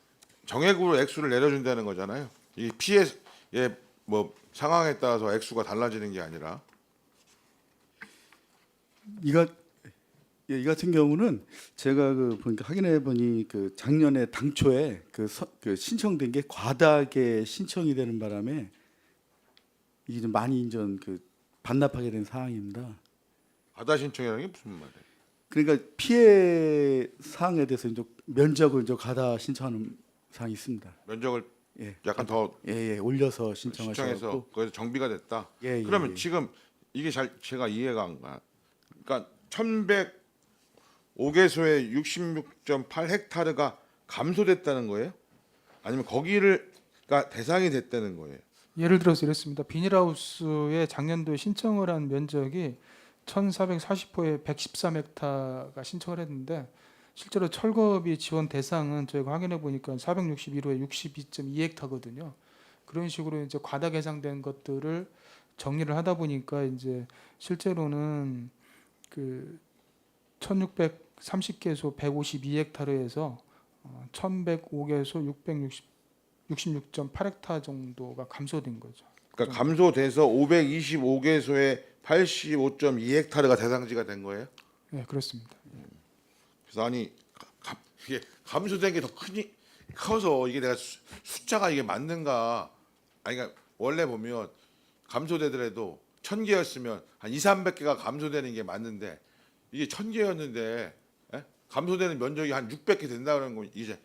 정액으로 액수를 내려준다는 거잖아요. 이 피해의 뭐 상황에 따라서 액수가 달라지는 게 아니라. 이 같은 경우는 제가 보니까 확인해 보니 그 작년에 당초에 그 신청된 게 과다하게 신청이 되는 바람에 이게 좀 많이 인전 반납하게 된 상황입니다. 과다 신청이라는 게 무슨 말이에요? 그러니까 피해 사항에 대해서 이제 면적을 이제 과다 신청하는 사항이 있습니다. 면적을 예. 약간 더 올려서 신청해서 신청하셔서 거기서 정비가 됐다. 예, 그러면 예. 지금 이게 제가 이해가 안 가. 그러니까 1,105개소에 66.8 헥타르가 감소됐다는 거예요? 아니면 거기가 대상이 됐다는 거예요? 예를 들어서 이렇습니다. 비닐하우스에 작년도에 신청을 한 면적이 1,440호에 113헥타가 신청을 했는데 실제로 철거비 지원 대상은 저희가 확인해 보니까 461호에 62.2헥타거든요. 그런 식으로 이제 과다 계상된 것들을 정리를 하다 보니까 이제 실제로는 그 1630개소 152헥타르에서 1105개소 66.8헥타 정도가 감소된 거죠. 그러니까 감소돼서 525개소에 85.2헥타르가 대상지가 된 거예요? 네, 그렇습니다. 그래서 아니 이게 감소된 게 더 커서 이게 내가 숫자가 이게 맞는가? 아니 그러니까 원래 보면 감소되더라도 1000개였으면 한 200~300개가 감소되는 게 맞는데 이게 1000개였는데 감소되는 면적이 한 600개 된다는 건 이제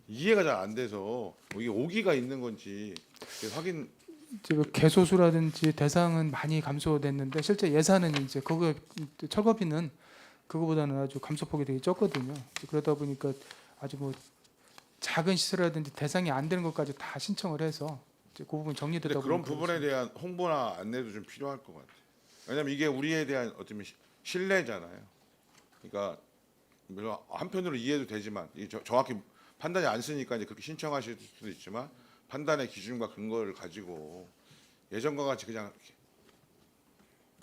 이해가 잘 안 돼서 이게 오기가 있는 건지 확인. 지금 개소수라든지 대상은 많이 감소됐는데 실제 예산은 이제 그거 철거비는 그거보다는 아주 감소폭이 되게 적거든요. 그러다 보니까 아주 뭐 작은 시설이라든지 대상이 안 되는 것까지 다 신청을 해서 이제 그 부분 정리되다 근데 그런 보니까 부분에 대한 홍보나 안내도 좀 필요할 것 같아요. 왜냐하면 이게 우리에 대한 어떤 신뢰잖아요. 그러니까 물론 한편으로 이해도 되지만 이게 정확히 판단이 안 쓰니까 이제 그렇게 신청하실 수도 있지만 판단의 기준과 근거를 가지고 예전과 같이 그냥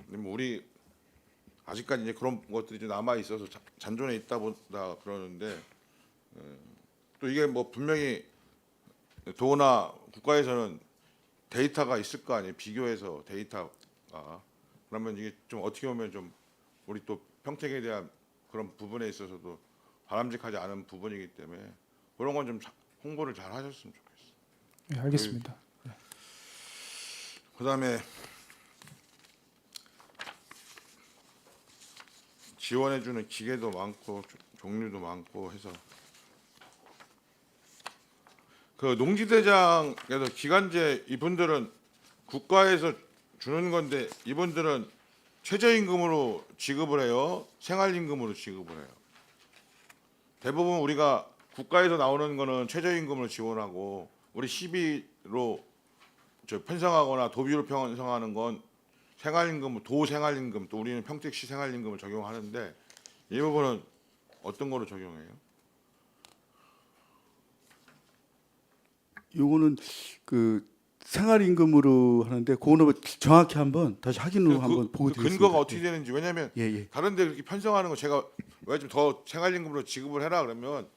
뭐 우리 아직까지 이제 그런 것들이 좀 남아 있어서 잔존해 있다 보다 그러는데 또 이게 뭐 분명히 도나 국가에서는 데이터가 있을 거 아니에요. 비교해서 데이터가 그러면 이게 좀 어떻게 보면 좀 우리 또 평택에 대한 그런 부분에 있어서도 바람직하지 않은 부분이기 때문에 그런 건 좀 홍보를 잘 하셨으면 좋겠어요. 네, 알겠습니다. 그다음에 지원해주는 기계도 많고 종류도 많고 해서 그 농지대장에서 기간제 이분들은 국가에서 주는 건데 이분들은 최저임금으로 지급을 해요, 생활임금으로 지급을 해요. 대부분 우리가 국가에서 나오는 거는 최저임금으로 지원하고 우리 시비로 편성하거나 도비로 편성하는 건 생활임금, 도생활임금, 또 우리는 평택시 생활임금을 적용하는데 이 부분은 어떤 거로 적용해요? 요거는 그 생활임금으로 하는데 그거는 정확히 한번 다시 확인으로 한번 보고 그 드리겠습니다. 근거가 어떻게 되는지. 왜냐하면 예. 다른데 그렇게 편성하는 거 제가 왜 좀 더 생활임금으로 지급을 해라 그러면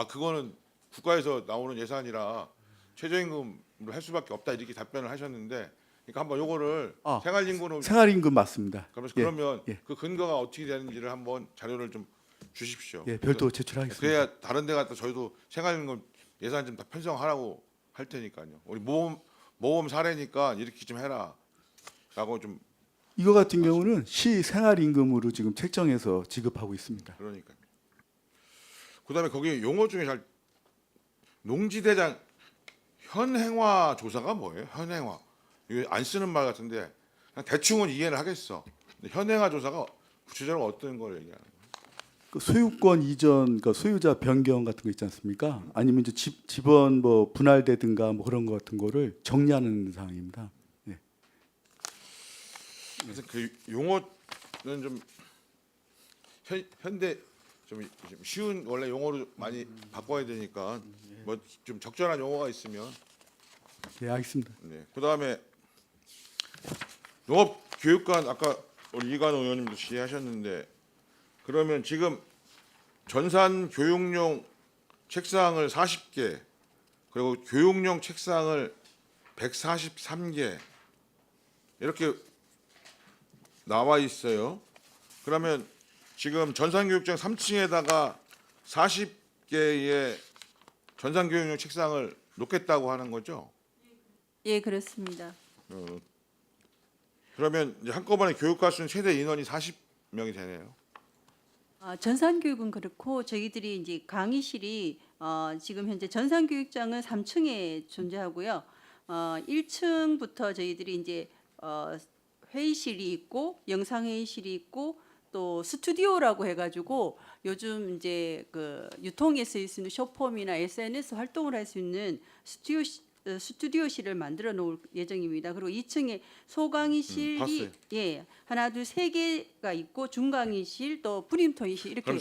그거는 국가에서 나오는 예산이라 최저임금으로 할 수밖에 없다 이렇게 답변을 하셨는데 그러니까 한번 요거를 생활임금으로 생활임금 맞습니다. 그러면 예. 그 근거가 어떻게 되는지를 한번 자료를 좀 주십시오. 예, 별도 제출하겠습니다. 그래야 다른 데 갖다 저희도 생활임금 예산 좀 다 편성하라고 할 테니까요. 우리 모험 사례니까 이렇게 좀 해라라고 좀. 이거 같은 경우는 시 생활임금으로 지금 책정해서 지급하고 있습니다. 그러니까. 그다음에 거기 용어 중에 잘 농지대장 현행화 조사가 뭐예요? 현행화. 이거 안 쓰는 말 같은데 그냥 대충은 이해를 하겠어. 근데 현행화 조사가 구체적으로 어떤 걸 얘기하는 거예요? 그 소유권 이전, 그러니까 소유자 변경 같은 거 있지 않습니까? 아니면 이제 집원 뭐 분할되든가 뭐 그런 거 같은 거를 정리하는 사항입니다. 네. 그래서 그 용어는 좀 현대 좀 쉬운 원래 용어로 많이 바꿔야 되니까 뭐 좀 적절한 용어가 있으면. 네, 알겠습니다. 네. 그다음에 농업교육관 아까 우리 이관호 의원님도 지휘하셨는데 그러면 지금 전산 교육용 책상을 40개 그리고 교육용 책상을 143개 이렇게 나와 있어요. 그러면 지금 전산교육장 3층에다가 40개의 전산교육용 책상을 놓겠다고 하는 거죠? 예, 그렇습니다. 그러면 이제 한꺼번에 교육과 수는 최대 인원이 40명이 되네요. 전산교육은 그렇고 저희들이 이제 강의실이 지금 현재 전산교육장은 3층에 존재하고요. 1층부터 저희들이 이제 회의실이 있고 영상회의실이 있고 또 스튜디오라고 해가지고 요즘 이제 그 유통에 쓰일 수 있는 쇼폼이나 SNS 활동을 할 수 있는 스튜디오실을 만들어 놓을 예정입니다. 그리고 2층에 소강의실이 봤어요. 하나 둘 세 개가 있고 중강의실 또 프린터의실 이렇게 그럼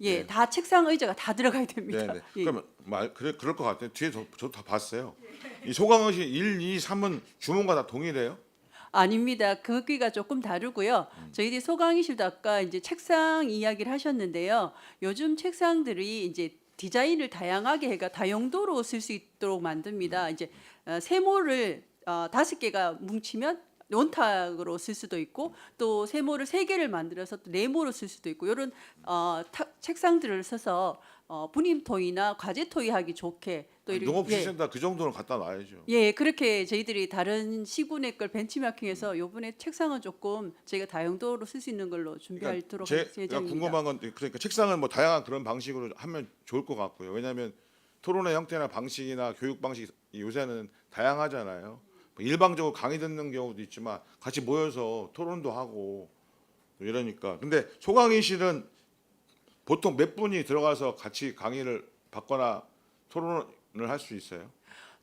예, 네. 다 책상 의자가 다 들어가야 됩니다. 네네. 예. 그러면 그럴 것 같아요. 뒤에 저도 다 봤어요. 이 소강의실 1, 2, 3은 주문과 다 동일해요? 아닙니다. 거기가 조금 다르고요. 저희들이 소강의실도 아까 이제 책상 이야기를 하셨는데요. 요즘 책상들이 이제 디자인을 다양하게 해가 다용도로 쓸 수 있도록 만듭니다. 이제 세모를 5개가 뭉치면 원탁으로 쓸 수도 있고 또 세모를 3개를 만들어서 또 네모로 쓸 수도 있고 이런 책상들을 써서 분임토이나 과제토이 하기 좋게 또 이렇게 농업기술센터 그 정도는 갖다 놔야죠. 예, 그렇게 저희들이 다른 시군의 걸 벤치마킹해서 요번에 책상은 조금 저희가 다용도로 쓸 수 있는 걸로 준비하도록 할 제가 예정입니다. 궁금한 건 그러니까 책상은 뭐 다양한 그런 방식으로 하면 좋을 것 같고요. 왜냐하면 토론의 형태나 방식이나 교육 방식이 요새는 다양하잖아요. 뭐 일방적으로 강의 듣는 경우도 있지만 같이 모여서 토론도 하고 이러니까. 근데 소강의실은 보통 몇 분이 들어가서 같이 강의를 받거나 토론을 할 수 있어요?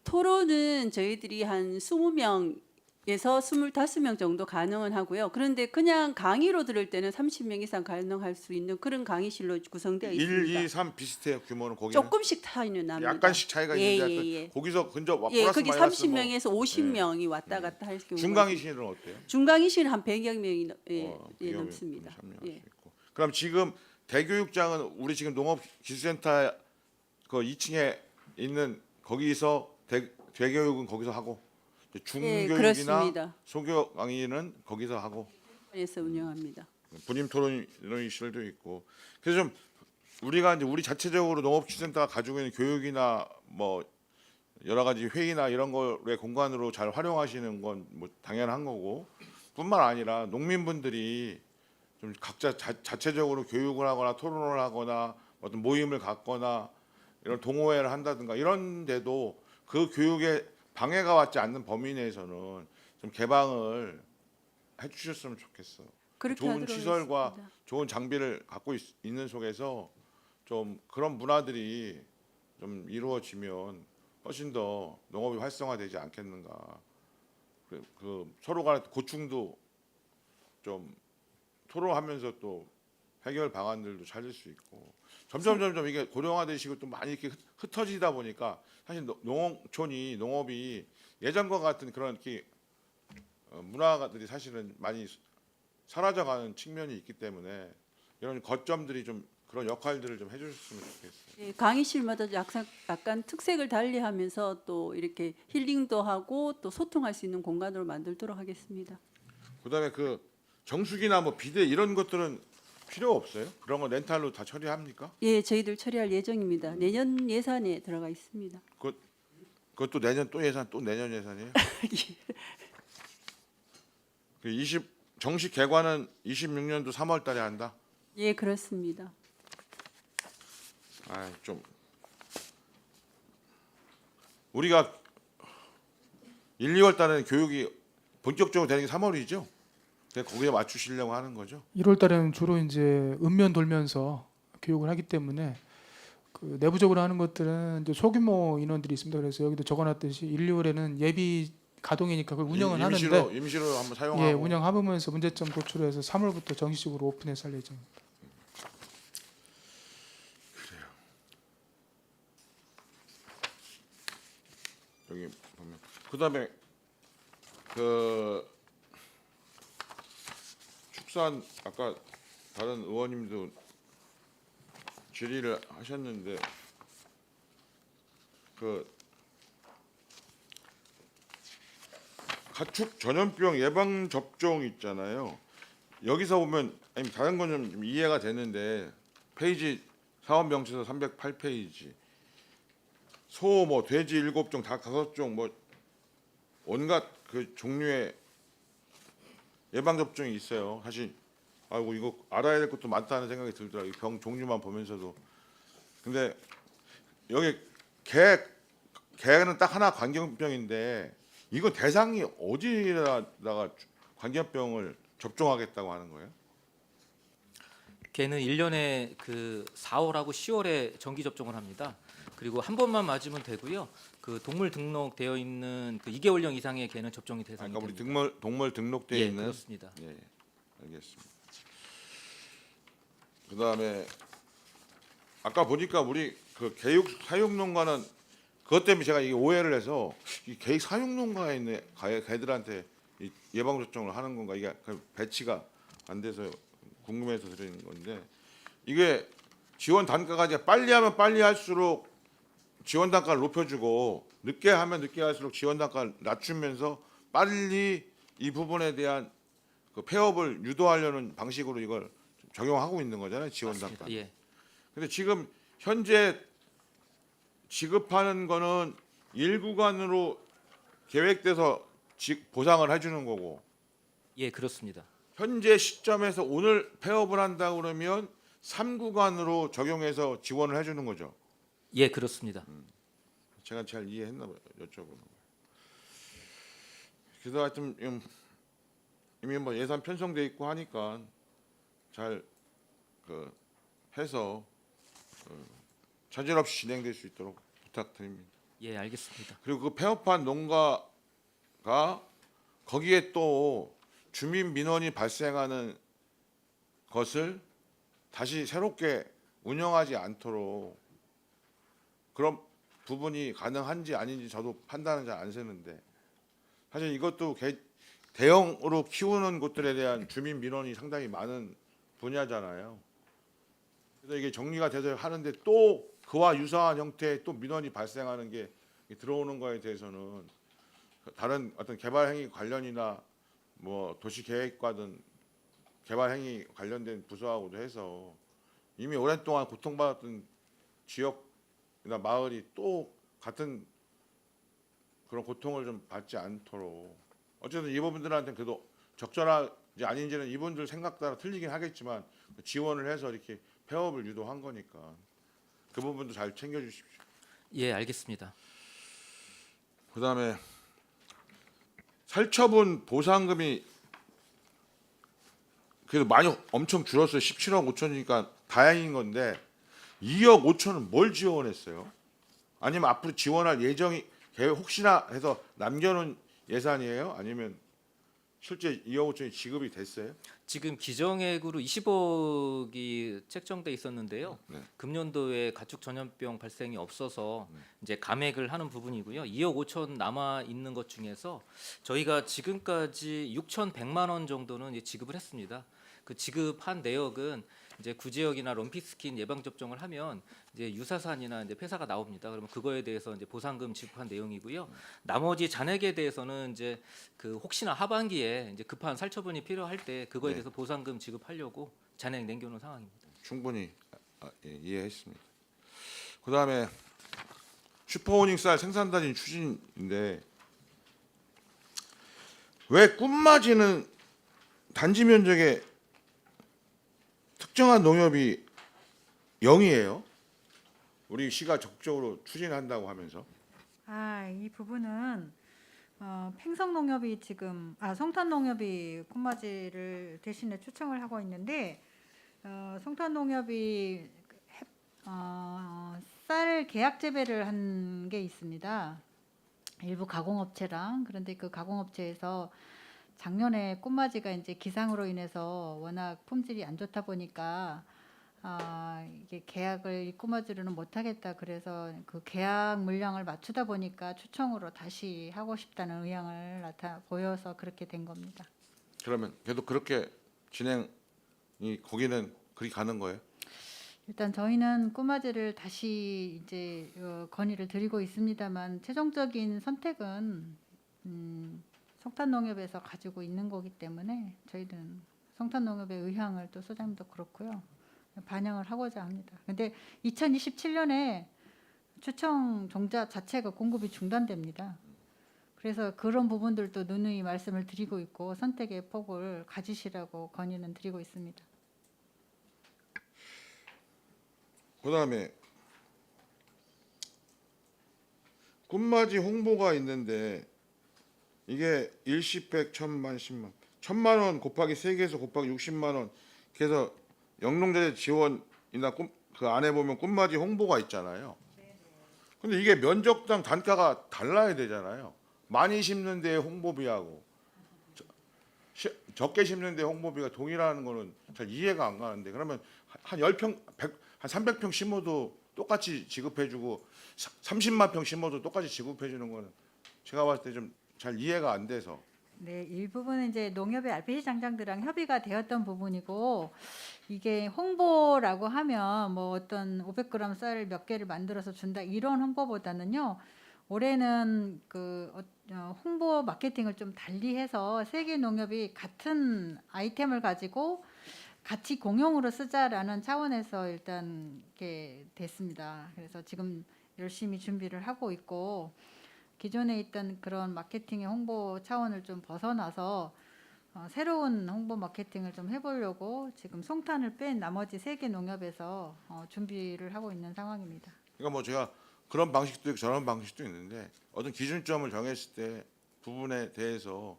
토론은 저희들이 한 20명에서 25명 정도 가능은 하고요. 그런데 그냥 강의로 들을 때는 30명 이상 가능할 수 있는 그런 강의실로 구성되어 1, 있습니다. 2, 3 비슷해요 규모는 거기는? 조금씩 차이는 납니다. 약간씩 차이가 예, 있는데 예, 예. 거기서 근접 예, 플러스 거기 마이너스 뭐 30명에서 50명이 왔다 갔다 할 경우가 중강의실은 어때요? 중강의실은 한 100여 명이 비교하면 넘습니다. 3명 할수 예. 있고. 그럼 지금 대교육장은 우리 지금 농업기술센터 그 2층에 있는 거기서 대교육은 거기서 하고 중교육이나 그렇습니다. 소교 강의는 거기서 하고 에서 운영합니다. 분임 토론실도 있고. 그래서 좀 우리가 이제 우리 자체적으로 농업기술센터가 가지고 있는 교육이나 뭐 여러 가지 회의나 이런 거의 공간으로 잘 활용하시는 건 뭐 당연한 거고, 뿐만 아니라 농민분들이 좀 각자 자체적으로 교육을 하거나 토론을 하거나 어떤 모임을 갖거나 이런 동호회를 한다든가 이런 데도 그 교육에 방해가 왔지 않는 범위 내에서는 좀 개방을 해주셨으면 좋겠어. 그렇게 좋은 하도록 시설과 하겠습니다. 좋은 장비를 갖고 있는 속에서 좀 그런 문화들이 좀 이루어지면 훨씬 더 농업이 활성화되지 않겠는가. 그 서로 간의 고충도 좀 토론하면서 또 해결 방안들도 찾을 수 있고, 점점 이게 고령화되시고 또 많이 이렇게 흩어지다 보니까 사실 농촌이 농업이 예전과 같은 그런 이렇게 문화들이 사실은 많이 사라져가는 측면이 있기 때문에 이런 거점들이 좀 그런 역할들을 좀 해주셨으면 좋겠어요. 예, 강의실마다 약간 특색을 달리하면서 또 이렇게 힐링도 하고 또 소통할 수 있는 공간으로 만들도록 하겠습니다. 그다음에 그 정수기나 뭐 비대 이런 것들은 필요 없어요? 그런 거 렌탈로 다 처리합니까? 예, 저희들 처리할 예정입니다. 내년 예산에 들어가 있습니다. 그것도 내년 또 예산 또 내년 예산이에요? 그 정식 개관은 26년도 3월달에 한다. 예, 그렇습니다. 좀 우리가 1, 2월 달에는 교육이 본격적으로 되는 게 3월이죠. 거기에 맞추시려고 하는 거죠. 1월 달에는 주로 이제 읍면 돌면서 교육을 하기 때문에 그 내부적으로 하는 것들은 이제 소규모 인원들이 있습니다. 그래서 여기도 적어놨듯이 1, 2월에는 예비 가동이니까 그걸 운영은 하는데 임시로 한번 사용하고. 예, 운영하면서 문제점 도출해서 3월부터 정식적으로 오픈해서 할 예정입니다. 여기 보면 그다음에 그 축산 아까 다른 의원님도 질의를 하셨는데 그 가축 전염병 예방 접종 있잖아요. 여기서 보면 아니 다른 건 좀 이해가 되는데 페이지 사원명체서 308페이지 소 뭐 돼지 7종 닭 5종 뭐 온갖 그 종류의 예방 접종이 있어요. 사실 아이고 이거 알아야 될 것도 많다는 생각이 들더라고요. 병 종류만 보면서도. 근데 여기 개는 딱 하나 광견병인데 이거 대상이 어디다가 광견병을 접종하겠다고 하는 거예요? 걔는 1년에 그 4월하고 10월에 정기 접종을 합니다. 그리고 한 번만 맞으면 되고요. 그 동물 등록되어 있는 그 2개월령 이상의 개는 접종이 대상이 그러니까 우리 됩니다. 동물 등록되어 예, 있는. 그렇습니다. 예, 알겠습니다. 그다음에 아까 보니까 우리 그 계획 사육농가는 그것 때문에 제가 이게 오해를 해서 이 계획 사육농가에 있는 개들한테 이 예방 접종을 하는 건가 이게 그 배치가 안 돼서 궁금해서 드리는 건데 이게 지원 단가가 이제 빨리 하면 빨리 할수록 지원 단가를 높여주고 늦게 하면 늦게 할수록 지원 단가를 낮추면서 빨리 이 부분에 대한 그 폐업을 유도하려는 방식으로 이걸 적용하고 있는 거잖아요. 지원 맞습니다. 단가. 예. 근데 지금 현재 지급하는 거는 1구간으로 계획돼서 보상을 해주는 거고 예, 그렇습니다. 현재 시점에서 오늘 폐업을 한다 그러면 3구간으로 적용해서 지원을 해주는 거죠. 예, 그렇습니다. 제가 잘 이해했나 봐요. 여쭤보는 거예요. 그래서 하여튼 이미 뭐 예산 편성돼 있고 하니까 잘 해서 차질 없이 진행될 수 있도록 부탁드립니다. 예, 알겠습니다. 그리고 그 폐업한 농가가 거기에 또 주민 민원이 발생하는 것을 다시 새롭게 운영하지 않도록 그런 부분이 가능한지 아닌지 저도 판단은 잘 안 서는데 사실 이것도 대형으로 키우는 곳들에 대한 주민 민원이 상당히 많은 분야잖아요. 그래서 이게 정리가 돼서 하는데 또 그와 유사한 형태의 또 민원이 발생하는 게 들어오는 거에 대해서는 다른 어떤 개발 행위 관련이나 뭐 도시 계획과든 개발 행위 관련된 부서하고도 해서 이미 오랫동안 고통받았던 지역이나 마을이 또 같은 그런 고통을 좀 받지 않도록 어쨌든 이분들한테는 그래도 적절한지 아닌지는 이분들 생각 따라 틀리긴 하겠지만 지원을 해서 이렇게 폐업을 유도한 거니까 그 부분도 잘 챙겨주십시오. 예, 알겠습니다. 그다음에 살처분 보상금이 그래도 많이 엄청 줄었어요. 17억 5천이니까 다행인 건데 2억 5천은 뭘 지원했어요? 아니면 앞으로 지원할 예정이 계획 혹시나 해서 남겨놓은 예산이에요? 아니면 실제 2억 5천이 지급이 됐어요? 지금 기정액으로 20억이 책정돼 있었는데요. 네. 금년도에 가축 전염병 발생이 없어서 이제 감액을 하는 부분이고요. 2억 5천 남아 있는 것 중에서 저희가 지금까지 6,100만 원 정도는 이제 지급을 했습니다. 그 지급한 내역은 이제 구제역이나 럼피스킨 예방 접종을 하면 이제 유사산이나 이제 폐사가 나옵니다. 그러면 그거에 대해서 이제 보상금 지급한 내용이고요. 나머지 잔액에 대해서는 이제 그 혹시나 하반기에 이제 급한 살처분이 필요할 때 그거에 네. 대해서 보상금 지급하려고 잔액 남겨놓은 상황입니다. 충분히 이해했습니다. 그다음에 슈퍼오닝 쌀 생산단위 추진인데 왜 꿈맞이는 단지 면적의 특정한 농협이 0이에요? 우리 시가 적극적으로 추진한다고 하면서 이 부분은 팽성농협이 지금 성탄농협이 콩맞이를 대신에 추청을 하고 있는데 성탄농협이 쌀 계약 재배를 한 게 있습니다. 일부 가공업체랑. 그런데 그 가공업체에서 작년에 꽃맞이가 이제 기상으로 인해서 워낙 품질이 안 좋다 보니까 이게 계약을 이 꽃맞이로는 못 하겠다. 그래서 그 계약 물량을 맞추다 보니까 추청으로 다시 하고 싶다는 의향을 보여서 그렇게 된 겁니다. 그러면 계속 그렇게 진행이 거기는 그리 가는 거예요? 일단 저희는 꽃맞이를 다시 이제 건의를 드리고 있습니다만 최종적인 선택은 성탄농협에서 가지고 있는 거기 때문에 저희는 성탄농협의 의향을 또 소장님도 그렇고요. 반영을 하고자 합니다. 근데 2027년에 추청 종자 자체가 공급이 중단됩니다. 그래서 그런 부분들도 누누이 말씀을 드리고 있고 선택의 폭을 가지시라고 건의는 드리고 있습니다. 그다음에 꿈맞이 홍보가 있는데 이게 일시백 1,000만 10만 1,000만 원 곱하기 3개에서 곱하기 60만 원 그래서 영농자재 지원이나 그 안에 보면 꿈맞이 홍보가 있잖아요. 근데 이게 면적당 단가가 달라야 되잖아요. 많이 심는 데 홍보비하고 적게 심는 데 홍보비가 동일하는 거는 잘 이해가 안 가는데 그러면 한 한 300평 심어도 똑같이 지급해주고 30만 평 심어도 똑같이 지급해주는 거는 제가 봤을 때 좀 잘 이해가 안 돼서. 네, 일부분은 이제 농협의 RPG 장장들랑 협의가 되었던 부분이고 이게 홍보라고 하면 뭐 어떤 500g 쌀 몇 개를 만들어서 준다 이런 홍보보다는요. 올해는 홍보 마케팅을 좀 달리해서 세계 농협이 같은 아이템을 가지고 같이 공용으로 쓰자라는 차원에서 일단 이렇게 됐습니다. 그래서 지금 열심히 준비를 하고 있고 기존에 있던 그런 마케팅의 홍보 차원을 좀 벗어나서 새로운 홍보 마케팅을 좀 해보려고 지금 송탄을 뺀 나머지 3개 농협에서 준비를 하고 있는 상황입니다. 그러니까 뭐 제가 그런 방식도 있고 저런 방식도 있는데 어떤 기준점을 정했을 때 부분에 대해서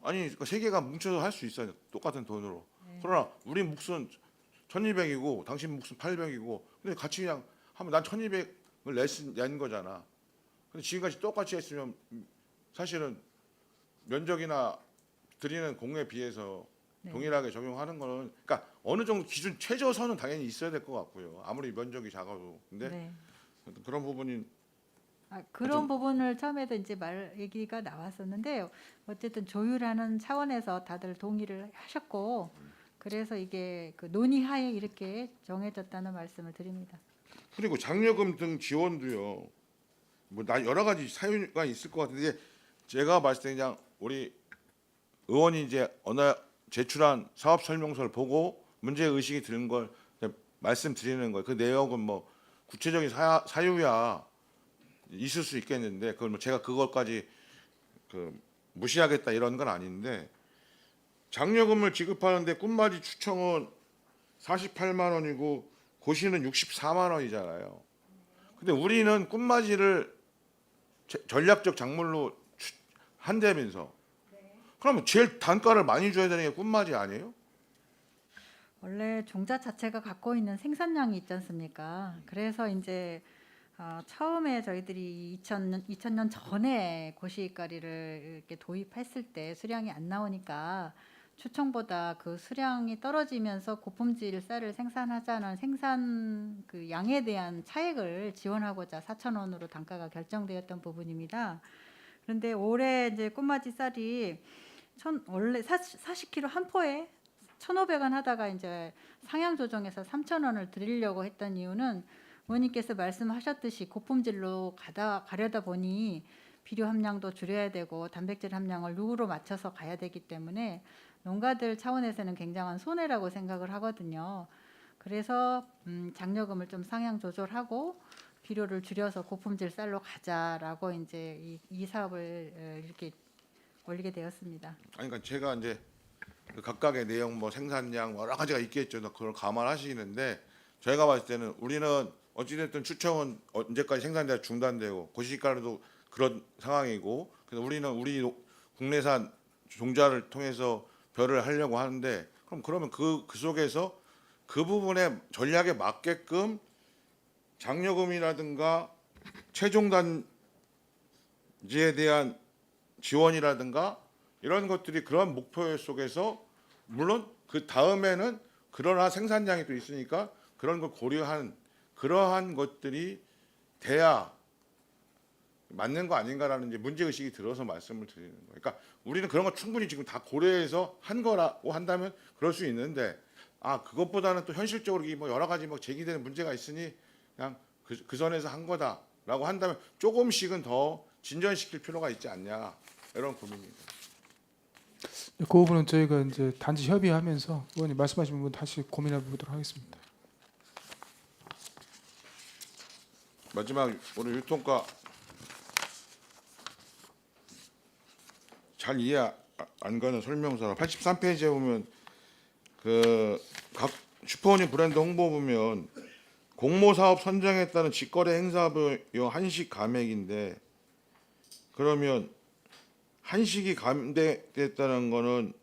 아니 세 개가 뭉쳐서 할 수 있어요. 똑같은 돈으로. 그러나 우리 몫은 1,200이고 당신 몫은 800이고 근데 같이 그냥 하면 난 1,200을 낸 거잖아. 근데 지금까지 똑같이 했으면 사실은 면적이나 드리는 공에 비해서 네. 동일하게 적용하는 거는 그러니까 어느 정도 기준 최저선은 당연히 있어야 될 것 같고요. 아무리 면적이 작아도. 근데 네. 그런 부분이 그런 부분을 처음에도 이제 얘기가 나왔었는데 어쨌든 조율하는 차원에서 다들 동의를 하셨고 그래서 이게 논의하에 이렇게 정해졌다는 말씀을 드립니다. 그리고 장려금 등 지원도요. 뭐 여러 가지 사유가 있을 것 같은데 제가 봤을 때 그냥 우리 의원이 이제 어느 제출한 사업 설명서를 보고 문제 의식이 드는 걸 말씀드리는 거예요. 그 내용은 뭐 구체적인 사유야 있을 수 있겠는데 그걸 뭐 제가 그것까지 무시하겠다 이런 건 아닌데 장려금을 지급하는데 꿈맞이 추청은 48만 원이고 고시는 64만 원이잖아요. 근데 우리는 꿈맞이를 전략적 작물로 한다면서 그러면 제일 단가를 많이 줘야 되는 게 꿈맞이 아니에요? 원래 종자 자체가 갖고 있는 생산량이 있지 않습니까? 그래서 이제 처음에 저희들이 2000년 전에 고시가리를 이렇게 도입했을 때 수량이 안 나오니까 추청보다 그 수량이 떨어지면서 고품질 쌀을 생산하자는 생산 양에 대한 차액을 지원하고자 4,000원으로 단가가 결정되었던 부분입니다. 그런데 올해 이제 꽃맞이 쌀이 원래 40kg 한 포에 1,500원 하다가 이제 상향 조정해서 3,000원을 드리려고 했던 이유는 의원님께서 말씀하셨듯이 고품질로 가려다 보니 비료 함량도 줄여야 되고 단백질 함량을 6으로 맞춰서 가야 되기 때문에 농가들 차원에서는 굉장한 손해라고 생각을 하거든요. 그래서 장려금을 좀 상향 조절하고 비료를 줄여서 고품질 쌀로 가자라고 이제 이 사업을 이렇게 올리게 되었습니다. 아니 그러니까 제가 이제 그 각각의 내용 뭐 생산량 여러 가지가 있겠죠. 그걸 감안하시는데 저희가 봤을 때는 우리는 어찌됐든 추청은 언제까지 생산대가 중단되고 고시가루도 그런 상황이고 그래서 우리는 우리 국내산 종자를 통해서 별을 하려고 하는데 그러면 그 속에서 그 부분의 전략에 맞게끔 장려금이라든가 최종 단지에 대한 지원이라든가 이런 것들이 그런 목표 속에서 물론 그 다음에는 그러나 생산량이 또 있으니까 그런 걸 고려한 그러한 것들이 돼야 맞는 거 아닌가라는 이제 문제 의식이 들어서 말씀을 드리는 거예요. 그러니까 우리는 그런 거 충분히 지금 다 고려해서 한 거라고 한다면 그럴 수 있는데 그것보다는 또 현실적으로 뭐 여러 가지 뭐 제기되는 문제가 있으니 그냥 그 선에서 한 거다라고 한다면 조금씩은 더 진전시킬 필요가 있지 않냐 이런 고민입니다. 그 부분은 저희가 이제 단지 협의하면서 의원님 말씀하신 부분 다시 고민해 보도록 하겠습니다. 마지막 오늘 유통가 잘 이해 안 가는 설명서 83페이지에 보면 각 슈퍼원이 브랜드 홍보 보면 공모 사업 선정에 따른 직거래 행사 비용 한식 감액인데 그러면 한식이 감액됐다는 거는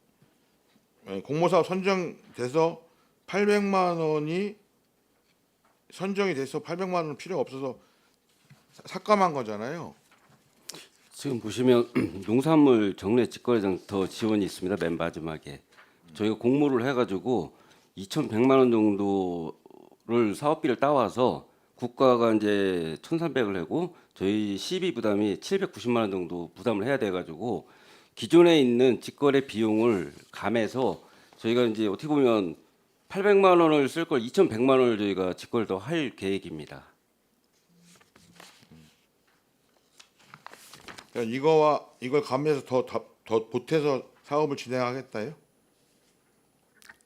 공모 사업 선정돼서 800만 원이 선정이 돼서 800만 원 필요 없어서 삭감한 거잖아요. 지금 보시면 농산물 정례 직거래장터 지원이 있습니다. 맨 마지막에 저희가 공모를 해가지고 2,100만 원 정도를 사업비를 따와서 국가가 이제 1,300을 하고 저희 시비 부담이 790만 원 정도 부담을 해야 돼 가지고 기존에 있는 직거래 비용을 감해서 저희가 이제 어떻게 보면 800만 원을 쓸 걸 2,100만 원을 저희가 직거래를 더 할 계획입니다. 그러니까 이걸 감내해서 더 보태서 사업을 진행하겠다요?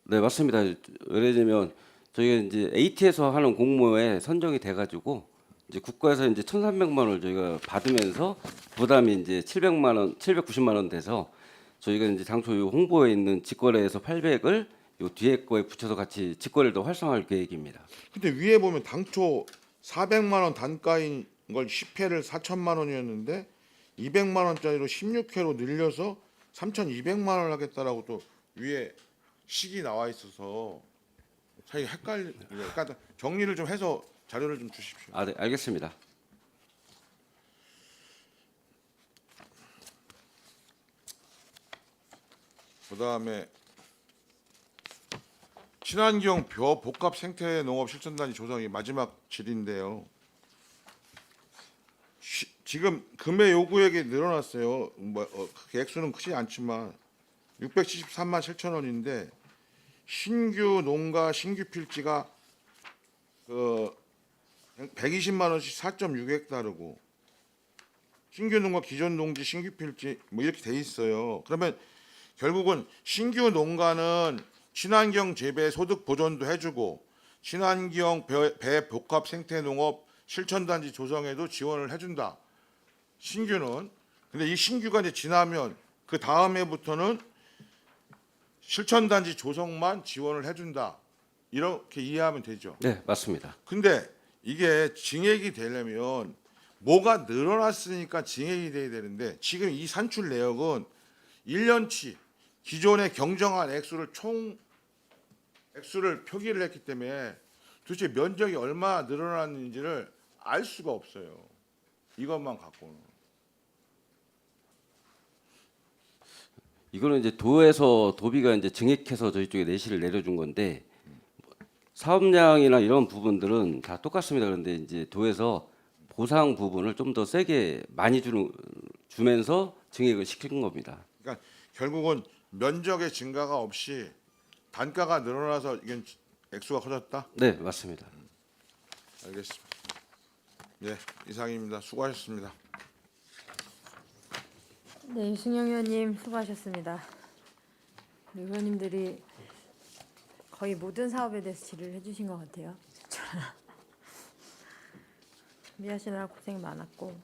네, 맞습니다. 예를 들면 저희가 이제 AT에서 하는 공모에 선정이 돼 가지고 이제 국가에서 이제 1,300만 원을 저희가 받으면서 부담이 이제 700만 원, 790만 원 돼서 저희가 이제 당초 요 홍보에 있는 직거래에서 800을 요 뒤에 거에 붙여서 같이 직거래를 더 활성화할 계획입니다. 근데 위에 보면 당초 400만 원 단가인 걸 10회를 4천만 원이었는데 200만 원짜리로 16회로 늘려서 3,200만 원을 하겠다라고 또 위에 식이 나와 있어서 사실 헷갈리네요. 그러니까 정리를 좀 해서 자료를 좀 주십시오. 아, 네, 알겠습니다. 그다음에 친환경 복합 생태 농업 실천단지 조성이 마지막 질인데요. 지금 금액 요구액이 늘어났어요. 그 액수는 크지 않지만 673만 7천 원인데 신규 농가 신규 필지가 120만 원씩 4.6헥타르고 신규 농가 기존 농지 신규 필지 뭐 이렇게 돼 있어요. 그러면 결국은 신규 농가는 친환경 재배 소득 보전도 해주고 친환경 배 복합 생태 농업 실천단지 조성에도 지원을 해준다. 신규는. 근데 이 신규가 이제 지나면 그 다음 해부터는 실천단지 조성만 지원을 해준다. 이렇게 이해하면 되죠. 네, 맞습니다. 근데 이게 증액이 되려면 뭐가 늘어났으니까 증액이 돼야 되는데 지금 이 산출 내역은 1년치 기존의 경정한 액수를 표기를 했기 때문에 도대체 면적이 얼마나 늘어났는지를 알 수가 없어요. 이것만 갖고는. 이거는 이제 도에서 도비가 이제 증액해서 저희 쪽에 내시를 내려준 건데 사업량이나 이런 부분들은 다 똑같습니다. 그런데 이제 도에서 보상 부분을 좀 더 세게 많이 주면서 증액을 시킨 겁니다. 그러니까 결국은 면적의 증가가 없이 단가가 늘어나서 이게 액수가 커졌다. 네, 맞습니다. 알겠습니다. 네, 이상입니다. 수고하셨습니다. 네, 유승영 의원님 수고하셨습니다. 우리 의원님들이 거의 모든 사업에 대해서 질의를 해주신 것 같아요. 준비하시느라 고생 많았고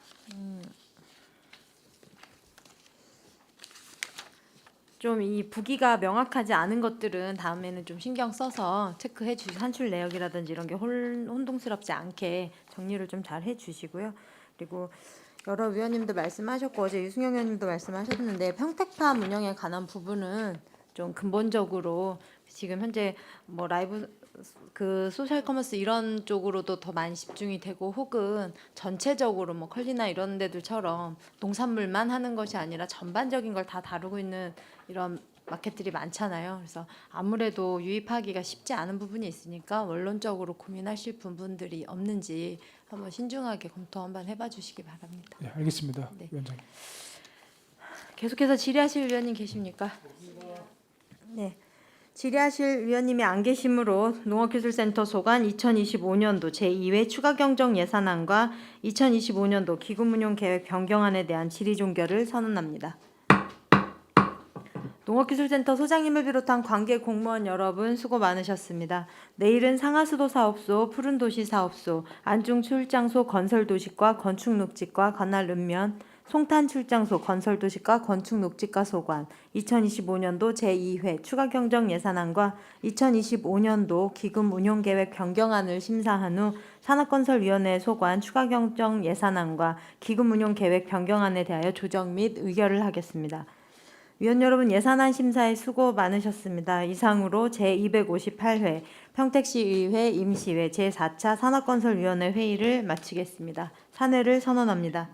좀 이 부기가 명확하지 않은 것들은 다음에는 좀 신경 써서 체크해 주시고 산출 내역이라든지 이런 게 혼동스럽지 않게 정리를 좀 잘 해주시고요. 그리고 여러 위원님도 말씀하셨고 어제 유승영 의원님도 말씀하셨는데 평택팜 운영에 관한 부분은 좀 근본적으로 지금 현재 뭐 라이브 그 소셜 커머스 이런 쪽으로도 더 많이 집중이 되고 혹은 전체적으로 뭐 컬리나 이런 데들처럼 농산물만 하는 것이 아니라 전반적인 걸 다 다루고 있는 이런 마켓들이 많잖아요. 그래서 아무래도 유입하기가 쉽지 않은 부분이 있으니까 원론적으로 고민하실 부분들이 없는지 한번 신중하게 검토 한번 해봐 주시기 바랍니다. 네, 알겠습니다. 네. 위원장님. 계속해서 질의하실 위원님 계십니까? 네. 질의하실 위원님이 안 계시므로 농업기술센터 소관 2025년도 제2회 추가경정 예산안과 2025년도 기금운용계획 변경안에 대한 질의 종결을 선언합니다. 농업기술센터 소장님을 비롯한 관계 공무원 여러분 수고 많으셨습니다. 내일은 상하수도 사업소, 푸른도시 사업소, 안중출장소 건설도시과 건축녹지과 관할읍면, 송탄출장소 건설도시과 건축녹지과 소관, 2025년도 제2회 추가경정 예산안과 2025년도 기금운용계획 변경안을 심사한 후 산업건설위원회 소관 추가경정 예산안과 기금운용계획 변경안에 대하여 조정 및 의결을 하겠습니다. 위원 여러분 예산안 심사에 수고 많으셨습니다. 이상으로 제258회 평택시의회 임시회 제4차 산업건설위원회 회의를 마치겠습니다. 사내를 선언합니다.